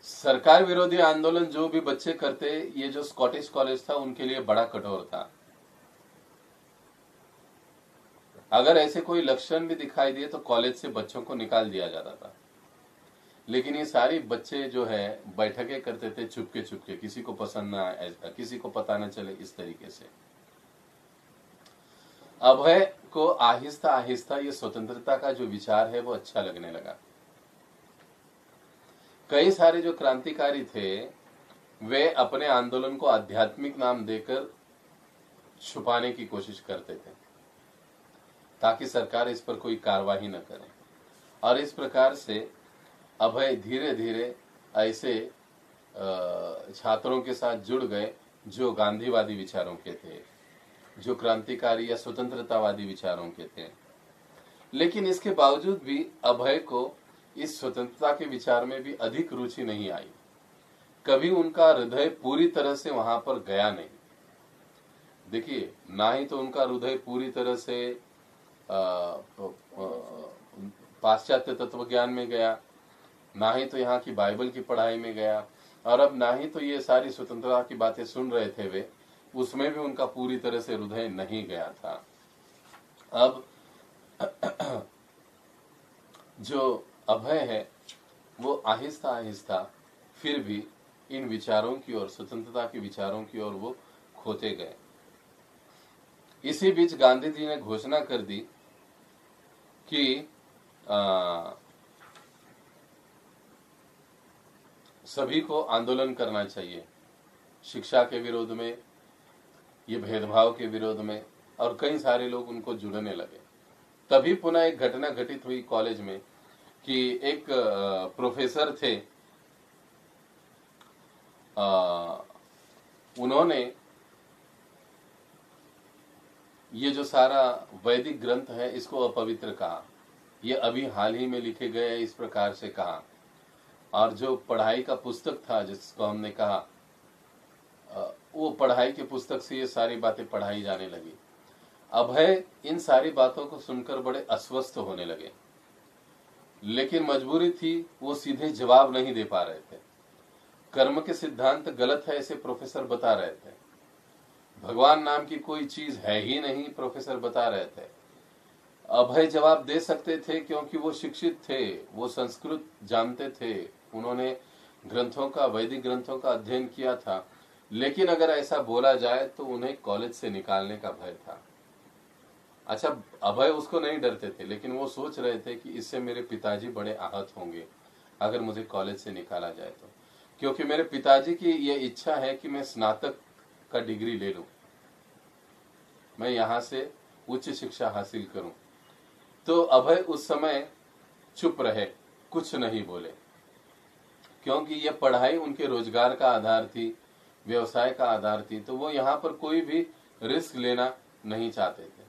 सरकार विरोधी आंदोलन जो भी बच्चे करते, ये जो स्कॉटिश कॉलेज था उनके लिए बड़ा कठोर था। अगर ऐसे कोई लक्षण भी दिखाई दिए तो कॉलेज से बच्चों को निकाल दिया जाता था। लेकिन ये सारी बच्चे जो है बैठकें करते थे चुपके चुपके, किसी को पसंद ना आए, किसी को पता न चले, इस तरीके से। अभय को आहिस्ता आहिस्ता ये स्वतंत्रता का जो विचार है वो अच्छा लगने लगा। कई सारे जो क्रांतिकारी थे वे अपने आंदोलन को आध्यात्मिक नाम देकर छुपाने की कोशिश करते थे, ताकि सरकार इस पर कोई कार्रवाई न करे। और इस प्रकार से अभय धीरे धीरे ऐसे छात्रों के साथ जुड़ गए जो गांधीवादी विचारों के थे, जो क्रांतिकारी या स्वतंत्रतावादी विचारों के थे। लेकिन इसके बावजूद भी अभय को इस स्वतंत्रता के विचार में भी अधिक रुचि नहीं आई। कभी उनका हृदय पूरी तरह से वहां पर गया नहीं। देखिए, ना ही तो उनका हृदय पूरी तरह से पाश्चात्य तत्वज्ञान में गया, ना ही तो यहाँ की बाइबल की पढ़ाई में गया, और अब ना ही तो ये सारी स्वतंत्रता की बातें सुन रहे थे वे, उसमें भी उनका पूरी तरह से हृदय नहीं गया था। अब जो अभय है वो आहिस्ता आहिस्ता फिर भी इन विचारों की ओर, स्वतंत्रता के विचारों की ओर वो खोते गए। इसी बीच गांधी जी ने घोषणा कर दी कि सभी को आंदोलन करना चाहिए, शिक्षा के विरोध में, ये भेदभाव के विरोध में, और कई सारे लोग उनको जुड़ने लगे। तभी पुनः एक घटना घटित हुई कॉलेज में कि एक प्रोफेसर थे, उन्होंने ये जो सारा वैदिक ग्रंथ है इसको अपवित्र कहा। ये अभी हाल ही में लिखे गए इस प्रकार से कहा। और जो पढ़ाई का पुस्तक था जिसको हमने कहा, वो पढ़ाई के पुस्तक से ये सारी बातें पढ़ाई जाने लगी। अभय इन सारी बातों को सुनकर बड़े अस्वस्थ होने लगे, लेकिन मजबूरी थी, वो सीधे जवाब नहीं दे पा रहे थे। कर्म के सिद्धांत गलत है ऐसे प्रोफेसर बता रहे थे, 'भगवान' नाम की कोई चीज है ही नहीं प्रोफेसर बता रहे थे, 'धर्म' नाम की कोई चीज है ही नहीं प्रोफेसर बता रहे थे। लेकिन अभय को इस बात का कोई इत्तेफाक नहीं था। वो अपने आप को भगवान मान रहे थे, अभय जवाब दे सकते थे क्योंकि वो शिक्षित थे, वो संस्कृत जानते थे, उन्होंने ग्रंथों का, वैदिक ग्रंथों का अध्ययन किया था। लेकिन अगर ऐसा बोला जाए तो उन्हें कॉलेज से निकालने का भय था। अच्छा, अभय उसको नहीं डरते थे, लेकिन वो सोच रहे थे कि इससे मेरे पिताजी बड़े आहत होंगे अगर मुझे कॉलेज से निकाला जाए तो, क्योंकि मेरे पिताजी की ये इच्छा है कि मैं स्नातक का डिग्री ले लूं, मैं यहां से उच्च शिक्षा हासिल करूं। तो अभय उस समय चुप रहे, कुछ नहीं बोले, क्योंकि ये पढ़ाई उनके रोजगार का आधार थी, व्यवसाय का आधार थी, तो वो यहाँ पर कोई भी रिस्क लेना नहीं चाहते थे।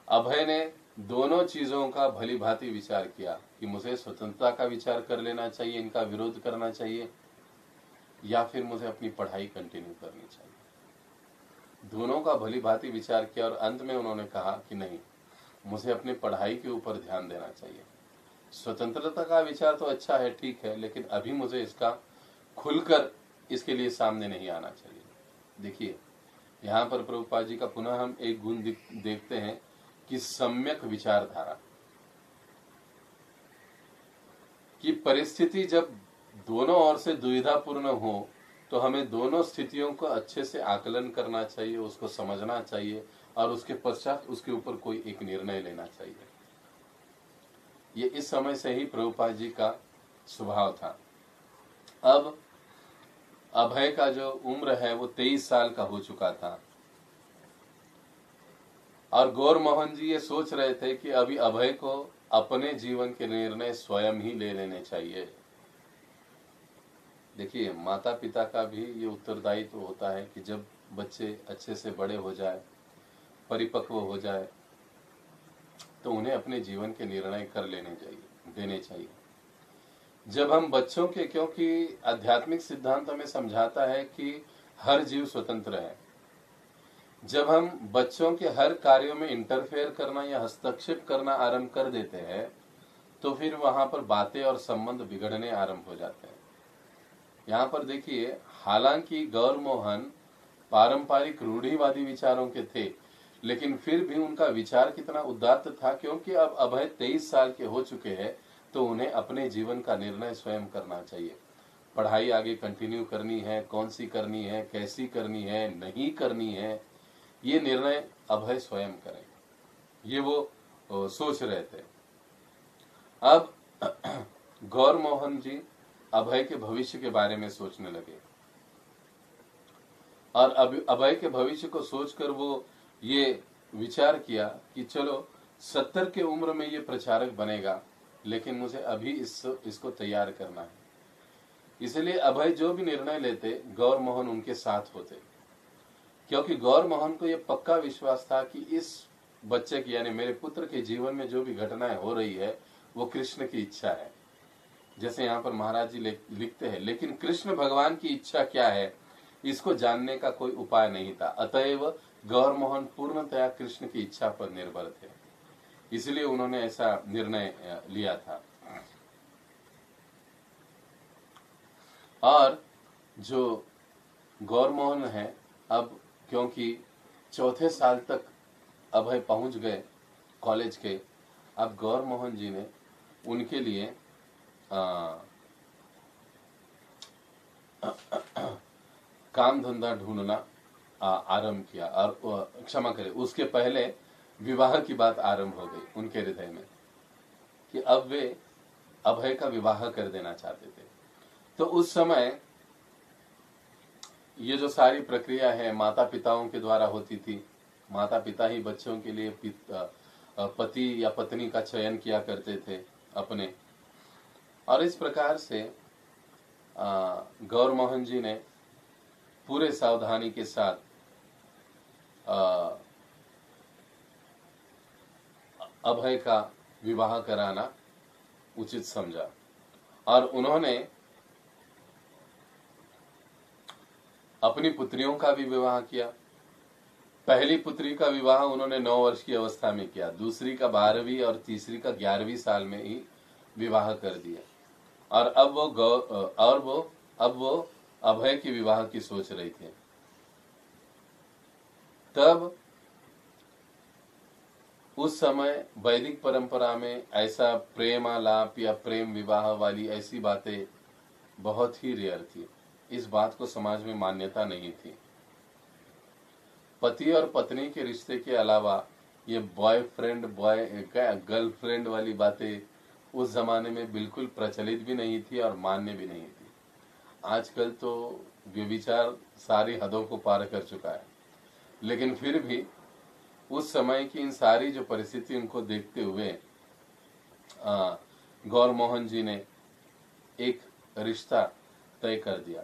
अभय ने दोनों चीजों का भली भांति विचार किया कि मुझे स्वतंत्रता का विचार कर लेना चाहिए, इनका विरोध करना चाहिए, या फिर मुझे अपनी पढ़ाई कंटिन्यू करनी चाहिए। दोनों का भली भांति विचार किया और अंत में उन्होंने कहा कि नहीं, मुझे अपनी पढ़ाई के ऊपर ध्यान देना चाहिए। स्वतंत्रता का विचार तो अच्छा है, ठीक है, लेकिन अभी मुझे इसका खुलकर इसके लिए सामने नहीं आना चाहिए। देखिए, यहाँ पर प्रभुपाद जी का पुनः हम एक गुण देखते हैं कि सम्यक विचारधारा की परिस्थिति जब दोनों ओर से दुविधापूर्ण हो तो हमें दोनों स्थितियों को अच्छे से आकलन करना चाहिए, उसको समझना चाहिए और उसके पश्चात उसके ऊपर कोई एक निर्णय लेना चाहिए। ये इस समय से ही प्रभुपाद जी का स्वभाव था। अब अभय का जो उम्र है वो 23 साल का हो चुका था और गौर मोहन जी ये सोच रहे थे कि अभी अभय को अपने जीवन के निर्णय स्वयं ही ले लेने चाहिए। देखिए, माता पिता का भी ये उत्तरदायित्व होता है कि जब बच्चे अच्छे से बड़े हो जाए, परिपक्व हो जाए, तो उन्हें अपने जीवन के निर्णय कर देने चाहिए। जब हम बच्चों के, क्योंकि आध्यात्मिक सिद्धांत हमें समझाता है कि हर जीव स्वतंत्र है, जब हम बच्चों के हर कार्यों में इंटरफेयर करना या हस्तक्षेप करना आरंभ कर देते हैं तो फिर वहां पर बातें और संबंध बिगड़ने आरंभ हो जाते हैं। यहाँ पर देखिए, हालांकि गौर मोहन पारंपरिक रूढ़िवादी विचारों के थे, लेकिन फिर भी उनका विचार कितना उदात्त था, क्योंकि अब अभय 23 साल के हो चुके हैं तो उन्हें अपने जीवन का निर्णय स्वयं करना चाहिए। पढ़ाई आगे कंटिन्यू करनी है, कौन सी करनी है, कैसी करनी है, नहीं करनी है, ये निर्णय अभय स्वयं करें, ये वो सोच रहे थे। अब गौर मोहन जी अभय के भविष्य के बारे में सोचने लगे और अभय के भविष्य को सोचकर वो ये विचार किया कि चलो 70 के उम्र में ये प्रचारक बनेगा, लेकिन मुझे अभी इसको तैयार करना है। इसलिए अभय जो भी निर्णय लेते, गौर मोहन उनके साथ होते, क्योंकि गौर मोहन को यह पक्का विश्वास था कि इस बच्चे की, यानी मेरे पुत्र के जीवन में जो भी घटनाएं हो रही है वो कृष्ण की इच्छा है। जैसे यहाँ पर महाराज जी लिखते हैं, लेकिन कृष्ण भगवान की इच्छा क्या है इसको जानने का कोई उपाय नहीं था, अतएव गौर मोहन पूर्णतया कृष्ण की इच्छा पर निर्भर थे, इसलिए उन्होंने ऐसा निर्णय लिया था। और जो गौर मोहन है, अब क्योंकि चौथे साल तक अभय पहुंच गए कॉलेज के, अब गौर मोहन जी ने उनके लिए काम धंधा ढूंढना आरंभ किया, और क्षमा करें, उसके पहले विवाह की बात आरंभ हो गई उनके हृदय में कि अब वे अभय का विवाह कर देना चाहते थे। तो उस समय ये जो सारी प्रक्रिया है माता पिताओं के द्वारा होती थी, माता पिता ही बच्चों के लिए पति या पत्नी का चयन किया करते थे अपने, और इस प्रकार से गौर मोहन जी ने पूरे सावधानी के साथ अभय का विवाह कराना उचित समझा और उन्होंने अपनी पुत्रियों का भी विवाह किया। पहली पुत्री का विवाह उन्होंने 9 वर्ष की अवस्था में किया, दूसरी का 12वीं और तीसरी का 11वीं साल में ही विवाह कर दिया, और अब वो अभय के विवाह की सोच रही थी। तब उस समय वैदिक परंपरा में ऐसा प्रेमालाप या प्रेम विवाह वाली ऐसी बातें बहुत ही रेयर थी। इस बात को समाज में मान्यता नहीं थी। पति और पत्नी के रिश्ते के अलावा ये बॉयफ्रेंड गर्लफ्रेंड वाली बातें उस जमाने में बिल्कुल प्रचलित भी नहीं थी और मान्य भी नहीं थी। आजकल तो व्यभिचार सारी हदों को पार कर चुका है, लेकिन फिर भी उस समय की इन सारी जो परिस्थिति उनको देखते हुए गौर मोहन जी ने एक रिश्ता तय कर दिया।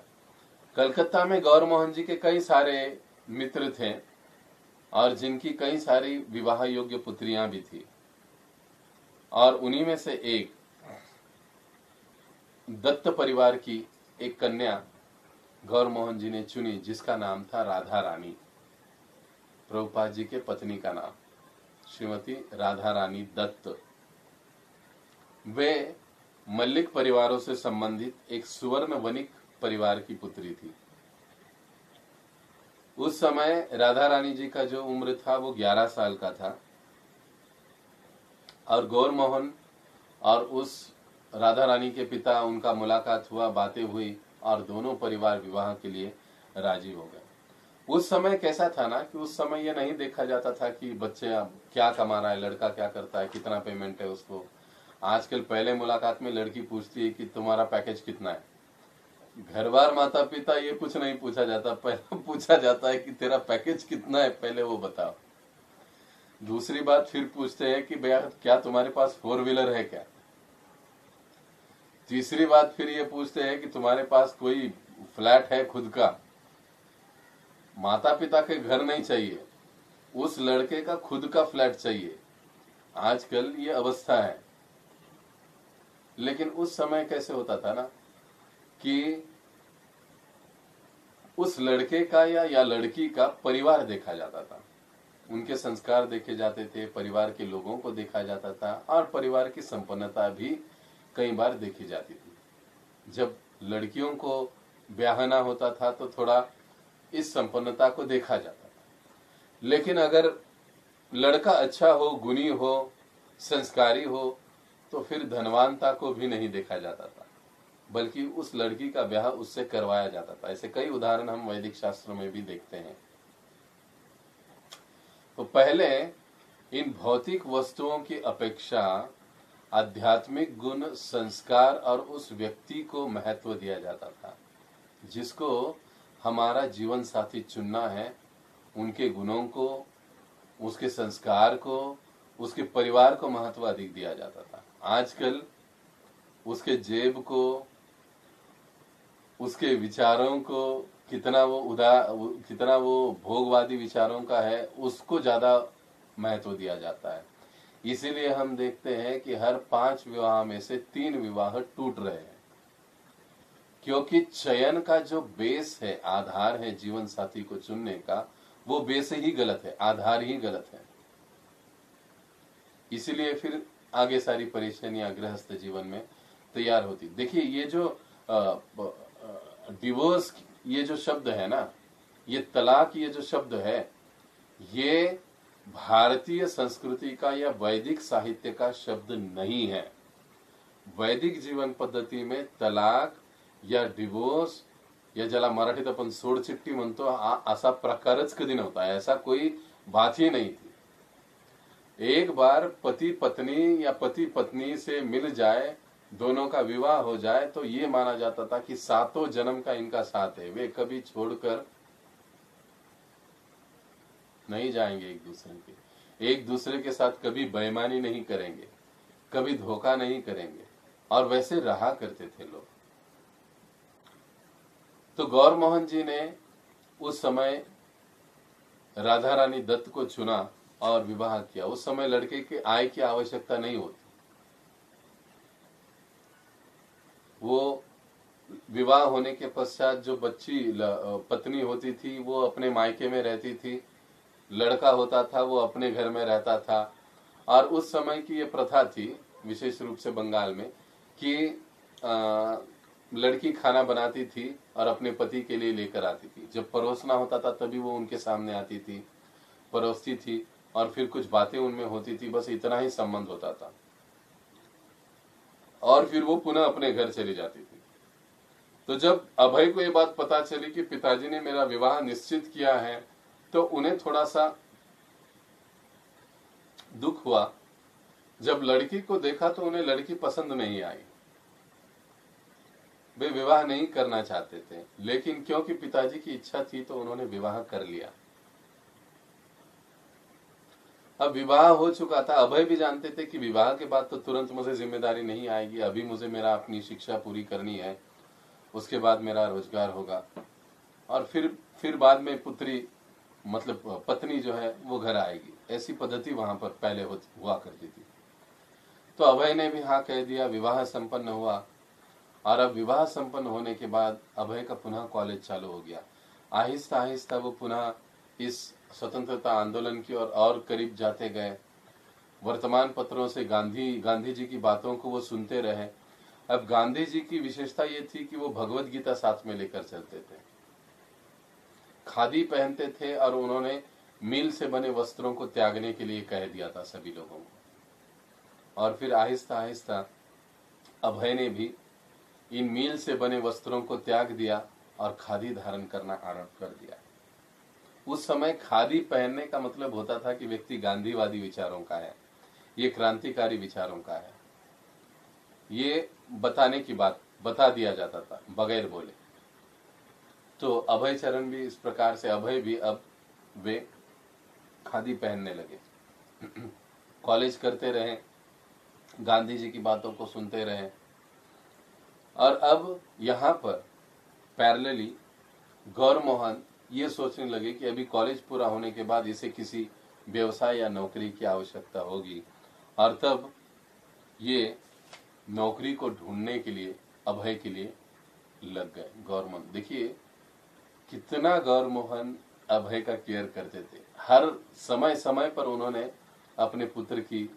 कलकत्ता में गौर मोहन जी के कई सारे मित्र थे और जिनकी कई सारी विवाह योग्य पुत्रियां भी थी, और उन्हीं में से एक दत्त परिवार की एक कन्या गौर मोहन जी ने चुनी, जिसका नाम था राधा रानी। प्रभुपाद जी के पत्नी का नाम श्रीमती राधा रानी दत्त। वे मल्लिक परिवारों से संबंधित एक सुवर्ण वणिक परिवार की पुत्री थी। उस समय राधा रानी जी का जो उम्र था वो 11 साल का था, और गौर मोहन और उस राधा रानी के पिता, उनका मुलाकात हुआ, बातें हुई और दोनों परिवार विवाह के लिए राजी हो गए। उस समय कैसा था ना कि उस समय ये नहीं देखा जाता था कि बच्चे क्या कमा रहा है, लड़का क्या करता है, कितना पेमेंट है उसको। आजकल पहले मुलाकात में लड़की पूछती है कि तुम्हारा पैकेज कितना है। घर बार माता पिता ये कुछ नहीं पूछा जाता, पहले पूछा जाता है कि तेरा पैकेज कितना है, पहले वो बताओ। दूसरी बात फिर पूछते हैं कि भैया क्या तुम्हारे पास 4 व्हीलर है क्या। तीसरी बात फिर ये पूछते हैं कि तुम्हारे पास कोई फ्लैट है खुद का। माता पिता के घर नहीं चाहिए, उस लड़के का खुद का फ्लैट चाहिए। आजकल ये अवस्था है। लेकिन उस समय कैसे होता था ना कि उस लड़के का या लड़की का परिवार देखा जाता था, उनके संस्कार देखे जाते थे, परिवार के लोगों को देखा जाता था, और परिवार की संपन्नता भी कई बार देखी जाती थी। जब लड़कियों को ब्याहना होता था तो थोड़ा इस संपन्नता को देखा जाता था। लेकिन अगर लड़का अच्छा हो, गुणी हो, संस्कारी हो, तो फिर धनवानता को भी नहीं देखा जाता था, बल्कि उस लड़की का ब्याह उससे करवाया जाता था। ऐसे कई उदाहरण हम वैदिक शास्त्रों में भी देखते हैं। तो पहले इन भौतिक वस्तुओं की अपेक्षा आध्यात्मिक गुण, संस्कार और उस व्यक्ति को महत्व दिया जाता था जिसको हमारा जीवन साथी चुनना है। उनके गुणों को, उसके संस्कार को, उसके परिवार को महत्व अधिक दिया जाता था। आजकल उसके जेब को, उसके विचारों को, कितना वो भोगवादी विचारों का है, उसको ज्यादा महत्व दिया जाता है। इसीलिए हम देखते हैं कि हर 5 विवाह में से 3 विवाह टूट रहे हैं, क्योंकि चयन का जो बेस है, आधार है जीवन साथी को चुनने का, वो बेस ही गलत है, आधार ही गलत है। इसीलिए फिर आगे सारी परेशानियां गृहस्थ जीवन में तैयार होती। देखिए ये जो डिवोर्स ये जो शब्द है ना, ये तलाक ये जो शब्द है, ये भारतीय संस्कृति का या वैदिक साहित्य का शब्द नहीं है। वैदिक जीवन पद्धती में तलाक या डिवोर्स या ज्याला मराठीत आपण सोडचिट्टी म्हणतो, असा प्रकारच कधी नव्हता। ऐसा कोई बात ही नहीं थी। एक बार पति पत्नी या पति पत्नी से मिल जाए, दोनों का विवाह हो जाए, तो ये माना जाता था कि 7 जन्म का इनका साथ है, वे कभी छोड़कर नहीं जाएंगे एक दूसरे के साथ कभी बेईमानी नहीं करेंगे, कभी धोखा नहीं करेंगे, और वैसे रहा करते थे लोग। तो गौर मोहन जी ने उस समय राधा रानी दत्त को चुना और विवाह किया। उस समय लड़के की आय की आवश्यकता नहीं होती। वो विवाह होने के पश्चात जो बच्ची पत्नी होती थी वो अपने मायके में रहती थी, लड़का होता था वो अपने घर में रहता था। और उस समय की ये प्रथा थी, विशेष रूप से बंगाल में, कि लड़की खाना बनाती थी और अपने पति के लिए लेकर आती थी। जब परोसना होता था तभी वो उनके सामने आती थी, परोसती थी, और फिर कुछ बातें उनमें होती थी, बस इतना ही संबंध होता था और फिर वो पुनः अपने घर चली जाती थी। तो जब अभय को ये बात पता चली कि पिताजी ने मेरा विवाह निश्चित किया है, तो उन्हें थोड़ा सा दुख हुआ। जब लड़की को देखा तो उन्हें लड़की पसंद नहीं आई, वे विवाह नहीं करना चाहते थे, लेकिन क्योंकि पिताजी की इच्छा थी तो उन्होंने विवाह कर लिया। अब विवाह हो चुका था, अभय भी जानते थे कि विवाह के बाद तो तुरंत मुझे जिम्मेदारी नहीं आएगी, अभी मुझे मेरा अपनी शिक्षा पूरी करनी है, उसके बाद मेरा रोजगार होगा और फिर बाद में पुत्री मतलब पत्नी जो है वो घर आएगी। ऐसी पद्धति वहां पर पहले हुआ करती थी। तो अभय ने भी हाँ कह दिया, विवाह संपन्न हुआ और अब विवाह संपन्न होने के बाद अभय का पुनः कॉलेज चालू हो गया। आहिस्ता आहिस्ता वो पुनः इस स्वतंत्रता आंदोलन की ओर और करीब जाते गए। वर्तमान पत्रों से गांधी जी की बातों को वो सुनते रहे। अब गांधी जी की विशेषता ये थी कि वो भगवत गीता साथ में लेकर चलते थे, खादी पहनते थे और उन्होंने मील से बने वस्त्रों को त्यागने के लिए कह दिया था सभी लोगों को। और फिर आहिस्ता आहिस्ता अभय ने भी इन मील से बने वस्त्रों को त्याग दिया और खादी धारण करना आरंभ कर दिया। उस समय खादी पहनने का मतलब होता था कि व्यक्ति गांधीवादी विचारों का है, ये क्रांतिकारी विचारों का है, ये बताने की बात बता दिया जाता था बगैर बोले। तो अभय चरण भी इस प्रकार से, अभय भी अब वे खादी पहनने लगे। कॉलेज करते रहे, गांधी जी की बातों को सुनते रहे और अब यहाँ पर पैरेलली गौर मोहन ये सोचने लगे कि अभी कॉलेज पूरा होने के बाद इसे किसी व्यवसाय या नौकरी की आवश्यकता होगी और तब ये नौकरी को ढूंढने के लिए अभय के लिए लग गए। गौर मोहन देखिए कितना गौर मोहन अभय का केयर करते थे, हर समय समय पर उन्होंने अपने पुत्र की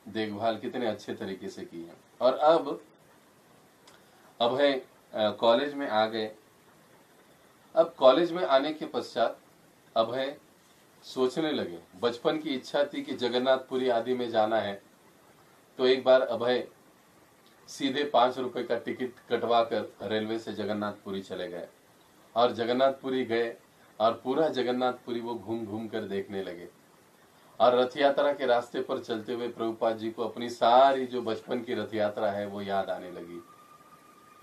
देखभाल कितने अच्छे तरीके से की है। और अब अभय कॉलेज में आ गए। अब कॉलेज में आने के पश्चात अभय सोचने लगे, बचपन की इच्छा थी कि जगन्नाथपुरी आदि में जाना है, तो एक बार अभय सीधे 5 रुपए का टिकट कटवा कर रेलवे से जगन्नाथपुरी चले गए और जगन्नाथपुरी गए और पूरा जगन्नाथपुरी वो घूम घूम कर देखने लगे। और रथ यात्रा के रास्ते पर चलते हुए प्रभुपाद जी को अपनी सारी जो बचपन की रथ यात्रा है वो याद आने लगी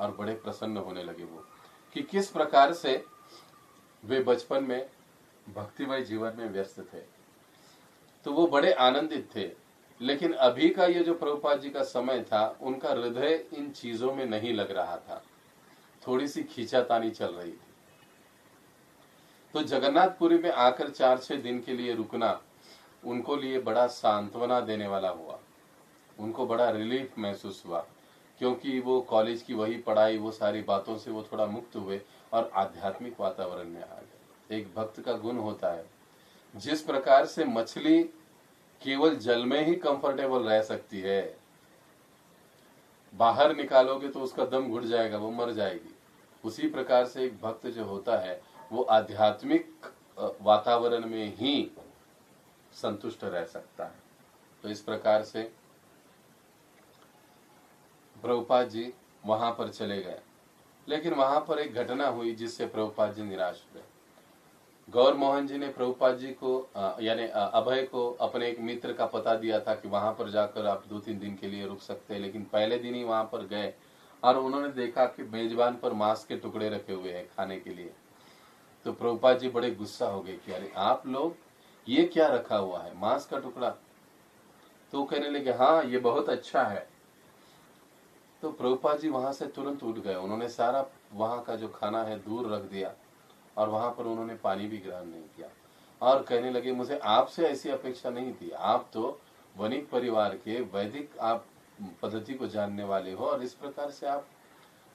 और बड़े प्रसन्न होने लगे वो कि किस प्रकार से वे बचपन में भक्तिमय जीवन में व्यस्त थे। तो वो बड़े आनंदित थे। लेकिन अभी का ये जो प्रभुपाद जी का समय था, उनका हृदय इन चीजों में नहीं लग रहा था, थोड़ी सी खींचातानी चल रही थी। तो जगन्नाथपुरी में आकर 4-6 दिन के लिए रुकना उनको लिए बड़ा सांत्वना देने वाला हुआ, उनको बड़ा रिलीफ महसूस हुआ, क्योंकि वो कॉलेज की वही पढ़ाई, वो सारी बातों से वो थोड़ा मुक्त हुए और आध्यात्मिक वातावरण में आ गए। एक भक्त का गुण होता है, जिस प्रकार से मछली केवल जल में ही कंफर्टेबल रह सकती है, बाहर निकालोगे तो उसका दम घुट जाएगा, वो मर जाएगी। उसी प्रकार से एक भक्त जो होता है वो आध्यात्मिक वातावरण में ही संतुष्ट रह सकता है। तो इस प्रकार से प्रभुपाद जी वहां पर चले गए। लेकिन वहां पर एक घटना हुई जिससे प्रभुपाद जी निराश हुए। गौर मोहन जी ने प्रभुपाद जी को यानी अभय को अपने एक मित्र का पता दिया था कि वहां पर जाकर आप 2-3 दिन के लिए रुक सकते हैं। लेकिन पहले दिन ही वहां पर गए और उन्होंने देखा कि मेजबान पर मांस के टुकड़े रखे हुए हैं खाने के लिए। तो प्रभुपाद जी बड़े गुस्सा हो गए कि अरे आप लोग ये क्या रखा हुआ है, मांस का टुकड़ा। तो कहने लगे हाँ ये बहुत अच्छा है। तो प्रभुपाद जी वहां से तुरंत उठ गए। उन्होंने सारा वहां का जो खाना है दूर रख दिया और वहां पर उन्होंने पानी भी ग्रहण नहीं किया और कहने लगे मुझे आपसे ऐसी अपेक्षा नहीं थी, आप तो वणिक परिवार के वैदिक आप पद्धति को जानने वाले हो और इस प्रकार से आप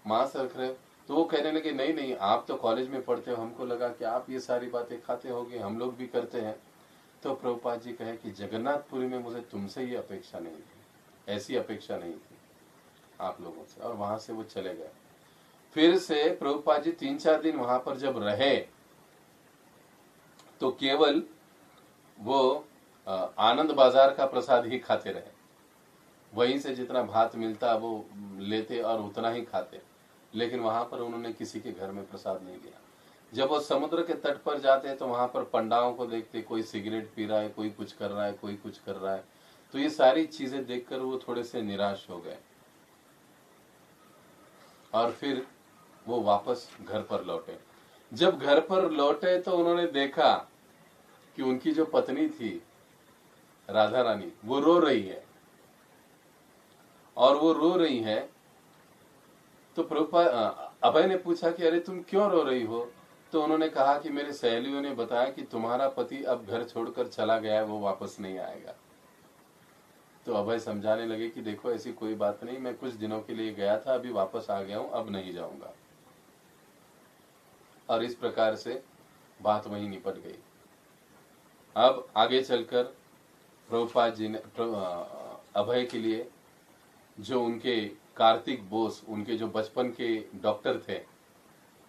मांस रख रहे हो। तो वो कहने लगे नहीं नहीं, आप तो कॉलेज में पढ़ते हो, हमको लगा कि आप ये सारी बातें खाते होगे, हम लोग भी करते हैं। तो प्रभुपाद जी कहे कि जगन्नाथपुरी में मुझे तुमसे ये अपेक्षा नहीं थी, ऐसी अपेक्षा नहीं थी आप लोगों से। और वहां से वो चले गए। फिर से प्रभुपाद जी 3-4 दिन वहां पर जब रहे तो केवल वो आनंद बाजार का प्रसाद ही खाते रहे। वहीं से जितना भात मिलता वो लेते और उतना ही खाते, लेकिन वहां पर उन्होंने किसी के घर में प्रसाद नहीं लिया। जब वो समुद्र के तट पर जाते तो वहां पर पंडाओं को देखते, कोई सिगरेट पी रहा है, कोई कुछ कर रहा है, कोई कुछ कर रहा है। तो ये सारी चीजें देखकर वो थोड़े से निराश हो गए और फिर वो वापस घर पर लौटे। जब घर पर लौटे तो उन्होंने देखा कि उनकी जो पत्नी थी राधा रानी, वो रो रही है। और वो रो रही है तो प्रभुपाद अभय ने पूछा कि अरे तुम क्यों रो रही हो? तो उन्होंने कहा कि मेरे सहेलियों ने बताया कि तुम्हारा पति अब घर छोड़कर चला गया है, वो वापस नहीं आएगा। तो अभय समझाने लगे कि देखो ऐसी कोई बात नहीं, मैं कुछ दिनों के लिए गया था, अभी वापस आ गया हूं, अब नहीं जाऊंगा। और इस प्रकार से बात वहीं निपट गई। अब आगे चलकर प्रभुपाद जी ने अभय के लिए जो उनके कार्तिक बोस, उनके जो बचपन के डॉक्टर थे,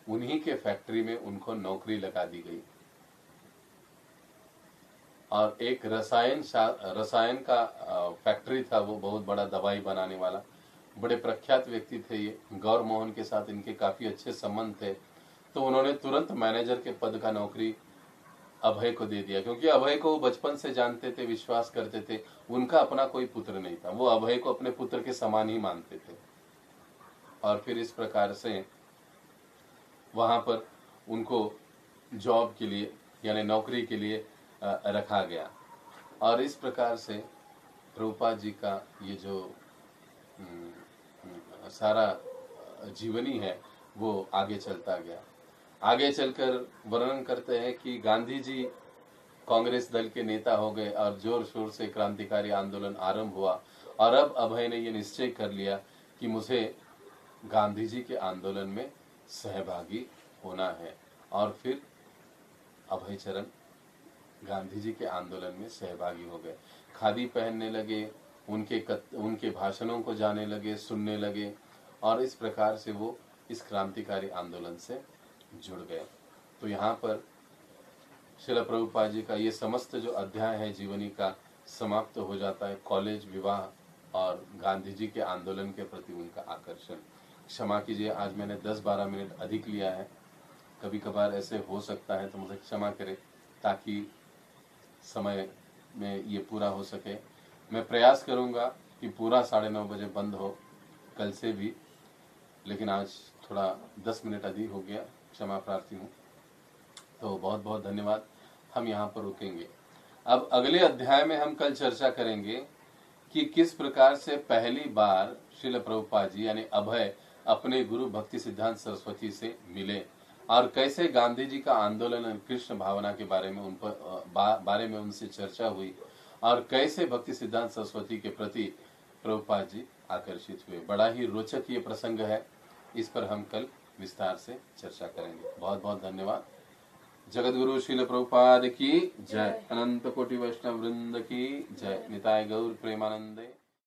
उन्हीं के फैक्ट्री में उनको नौकरी लगा दी गई। और एक रसायन का फैक्ट्री था, वो बहुत बड़ा दवाई बनाने वाला, बड़े प्रख्यात व्यक्ति थे ये। गौर मोहन के साथ इनके काफी अच्छे संबंध थे। तो उन्होंने तुरंत मैनेजर के पद का नौकरी अभय को दे दिया, क्योंकि अभय को वो बचपन से जानते थे, विश्वास करते थे। उनका अपना कोई पुत्र नहीं था, वो अभय को अपने पुत्र के समान ही मानते थे। और फिर इस प्रकार से वहां पर उनको जॉब के लिए यानी नौकरी के लिए रखा गया। और इस प्रकार से प्रभुपाद जी का ये जो सारा जीवनी है वो आगे चलता गया। आगे चलकर वर्णन करते हैं कि गांधी जी कांग्रेस दल के नेता हो गए और जोर शोर से क्रांतिकारी आंदोलन आरंभ हुआ। और अब अभय ने ये निश्चय कर लिया कि मुझे गांधी जी के आंदोलन में सहभागी होना है। और फिर अभय चरण गांधी जी के आंदोलन में सहभागी हो गए, खादी पहनने लगे, उनके भाषणों को जाने लगे, सुनने लगे। और इस प्रकार से वो इस क्रांतिकारी आंदोलन से जुड़ गए। तो यहाँ पर श्रील प्रभुपाद जी का ये समस्त जो अध्याय है जीवनी का समाप्त हो जाता है। कॉलेज, विवाह और गांधी जी के आंदोलन के प्रति उनका आकर्षण। क्षमा कीजिए, आज मैंने 10-12 मिनट अधिक लिया है, कभी कभार ऐसे हो सकता है, तो मुझे क्षमा करें, ताकि समय में ये पूरा हो सके। मैं प्रयास करूंगा कि पूरा 9:30 बजे बंद हो कल से भी, लेकिन आज थोड़ा 10 मिनट अधिक हो गया, क्षमा प्रार्थी हूँ। तो बहुत बहुत धन्यवाद। हम यहाँ पर रुकेंगे। अब अगले अध्याय में हम कल चर्चा करेंगे कि किस प्रकार से पहली बार श्रील प्रभुपाद जी यानी अभय अपने गुरु भक्ति सिद्धांत सरस्वती से मिले और कैसे गांधी जी का आंदोलन और कृष्ण भावना के बारे में उनसे चर्चा हुई और कैसे भक्ति सिद्धांत सरस्वती के प्रति प्रभुपाद जी आकर्षित हुए। बड़ा ही रोचक ये प्रसंग है, इस पर हम कल विस्तार से चर्चा करेंगे। बहुत बहुत धन्यवाद। जगत गुरु श्रील प्रभुपाद की जय, अनंत कोटि वैष्णव वृंद की जय, निताय गौर प्रेमानंदे।